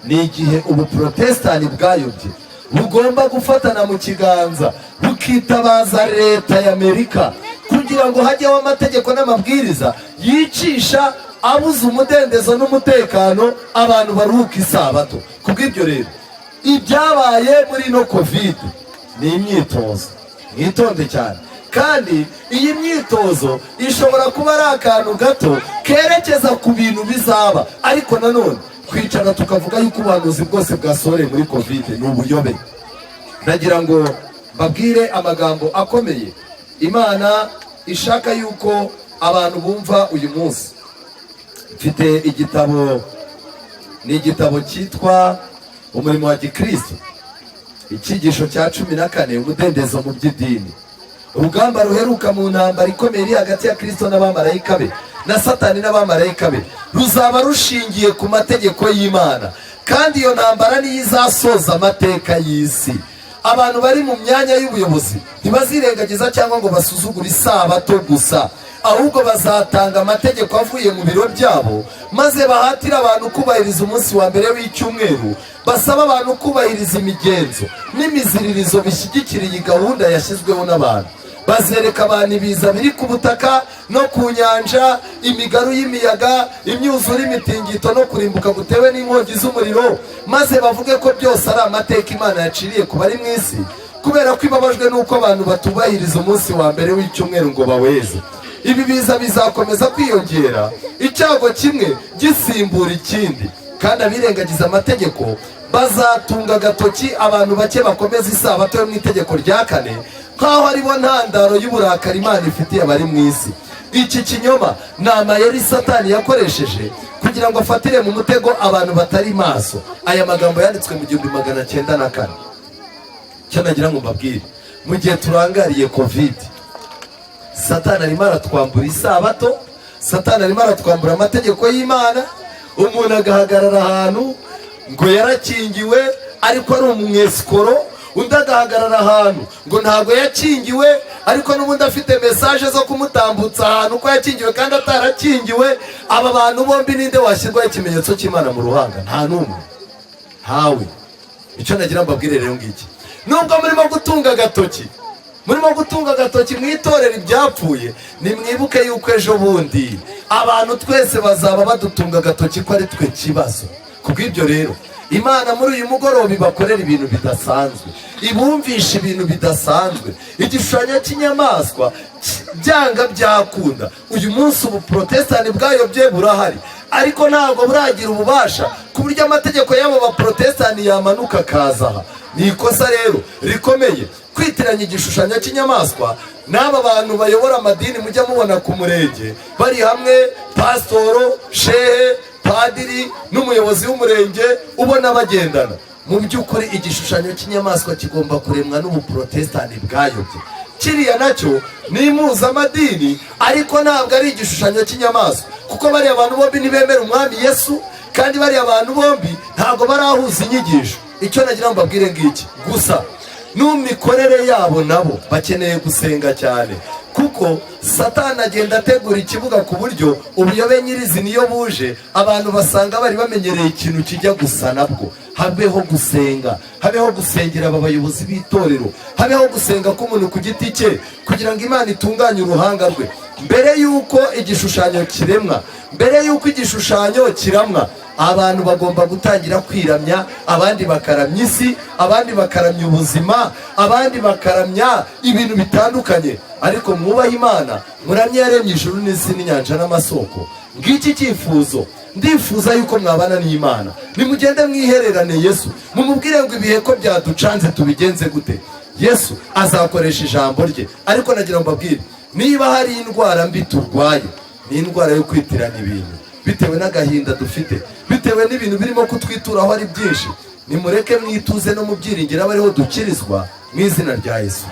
Ni igihe ubuprotestani bwayobye bugomba gufatana mu kiganza bukitabaza leta ya Amerika kugira ngo hajyeho amategeko n'amabwiriza yicisha abuza umudendezo n'umutekano abantu baruhuka isabato. Kubw'ibyo rero, ibyabaye muri no covid ni imyitozo, mwitonde cyane. Kandi iyi myitozo ishobora kuba ari akantu gato kerekeza ku bintu bizaba, ariko nanone kwicara tukavuga yuko ubuhanuzi bwose bwasohoreye muri covid ni ubuyobe. Nagira ngo babwire amagambo akomeye Imana ishaka yuko abantu bumva uyu munsi. Mfite igitabo, ni igitabo cyitwa Umurimo wa Gikristo, icyigisho cya 14, umudendezo mu by'idini. Urugamba ruheruka mu ntambara ikomeye iri hagati ya Kristo n'abamarayika be na Satani n'abamarayika be ruzaba rushingiye ku mategeko y'Imana, kandi iyo ntambara niyo izasoza amateka y'isi. Abantu bari mu myanya y'ubuyobozi ntibazirengagiza cyangwa ngo basuzugure isabato gusa, ahubwo bazatanga amategeko avuye mu biro byabo, maze bahatira abantu kubahiriza umunsi wa mbere w'icyumweru, basaba abantu kubahiriza imigenzo n'imiziririzo bishyigikira iyi gahunda yashyizweho n'abantu. Bazereka abantu ibiza biri ku butaka no ku nyanja, imigaru y'imiyaga, imyuzure, imitingito no kurimbuka gutewe n'inkongi z'umuriro, maze bavuge ko byose ari amateka Imana yaciriye ku bari mu isi, kubera ko ibabajwe n'uko abantu batubahiriza umunsi wa mbere w'icyumweru ngo baweze. Ibi biza bizakomeza kwiyongera, icyago kimwe gisimbura ikindi, kandi abirengagiza amategeko bazatunga agatoki abantu bake bakomeza isabato yo mu itegeko rya 4, nk'aho aribo ntandaro y'uburakari Imana ifitiye abari mu isi. Iki kinyoma ni amayeri Satani yakoresheje kugira ngo afatire mu mutego abantu batari maso. Aya magambo yanditswe mu 1904. Cyo nagira ngo mbabwire, mu gihe turangariye covid, Satani arimo aratwambura isabato, Satani arimo aratwambura amategeko y'Imana. Umuntu agahagarara ahantu ngo yarakingiwe ariko ari umwesikoro, undi agahagarara ahantu ngo ntabwo yakingiwe ariko n'ubundi afite mesaje zo kumutambutsa ahantu ko yakingiwe kandi atarakingiwe. Aba bantu bombi ninde washyirwaho ikimenyetso cy'Imana mu ruhanga? Nta n'umwe, ntawe. Icyo nagira mbabwire rero ngiki, nubwo murimo gutunga agatoki mu itorero ibyapfuye, nimwibuke yuko ejo bundi abantu twese bazaba badutunga agatoki ko ari twe kibazo. Kubw'ibyo rero, Imana muri uyu mugoroba ibakorera ibintu bidasanzwe, ibumvisha ibintu bidasanzwe. Igishushanyo cy'inyamaswa byanga byakunda, uyu munsi ubuprotestani bwayobye burahari, ariko ntabwo buragira ububasha ku buryo amategeko y'abo baprotestani yamanuka akaza aha. Ni ikosa rero rikomeye kwitiranya igishushanyo cy'inyamaswa n'aba bantu bayobora amadini mujya mubona ku murenge bari hamwe, pasitoro, shehe, padiri n'umuyobozi w'umurenge, ubona bagendana. Mu by'ukuri igishushanyo cy'inyamaswa kigomba kuremwa n'ubuprotestani bwayobye. Kiriya nacyo ni impuzamadini, ariko ntabwo ari igishushanyo cy'inyamaswa, kuko bariya abantu bombi ntibemera umwami Yesu, kandi bariya abantu bombi ntabwo barahuza inyigisho. Icyo nagira ngo mbabwire ngiki gusa, n'imikorere yabo nabo bakeneye gusenga cyane, kuko Satani agenda ategura ikibuga ku buryo ubuyobe nyirizi niyo buje abantu basanga bari bamenyereye ikintu kijya gusa nabwo. Habeho gusenga, habeho gusengera aba bayobozi b'itorero, habeho gusenga k'umuntu ku giti cye kugira ngo Imana itunganye uruhanga rwe. Mbere y'uko igishushanyo kiremwa, mbere y'uko igishushanyo kiramwa, abantu bagomba gutangira kwiramya, abandi bakaramya isi, abandi bakaramya ubuzima, abandi bakaramya ibintu bitandukanye. Ariko mwubahe Imana, muramye yaremye ijuru n'isi n'inyanja n'amasoko. Ngiki cyifuzo, ndifuza yuko mwabana n'Imana. Nimugende mwihererane Yesu, mumubwire ngo ibihe ko byaducanze tubigenze gute. Yesu azakoresha ijambo rye. Ariko nagira ngo mbabwire, niba hari indwara mbi turwaye, ni indwara yo kwitirana ibintu bitewe n'agahinda dufite, bitewe n'ibintu birimo kutwituraho ari byinshi. Nimureke mwituze no mu byiringiro abariho dukirizwa mu izina rya Yesu.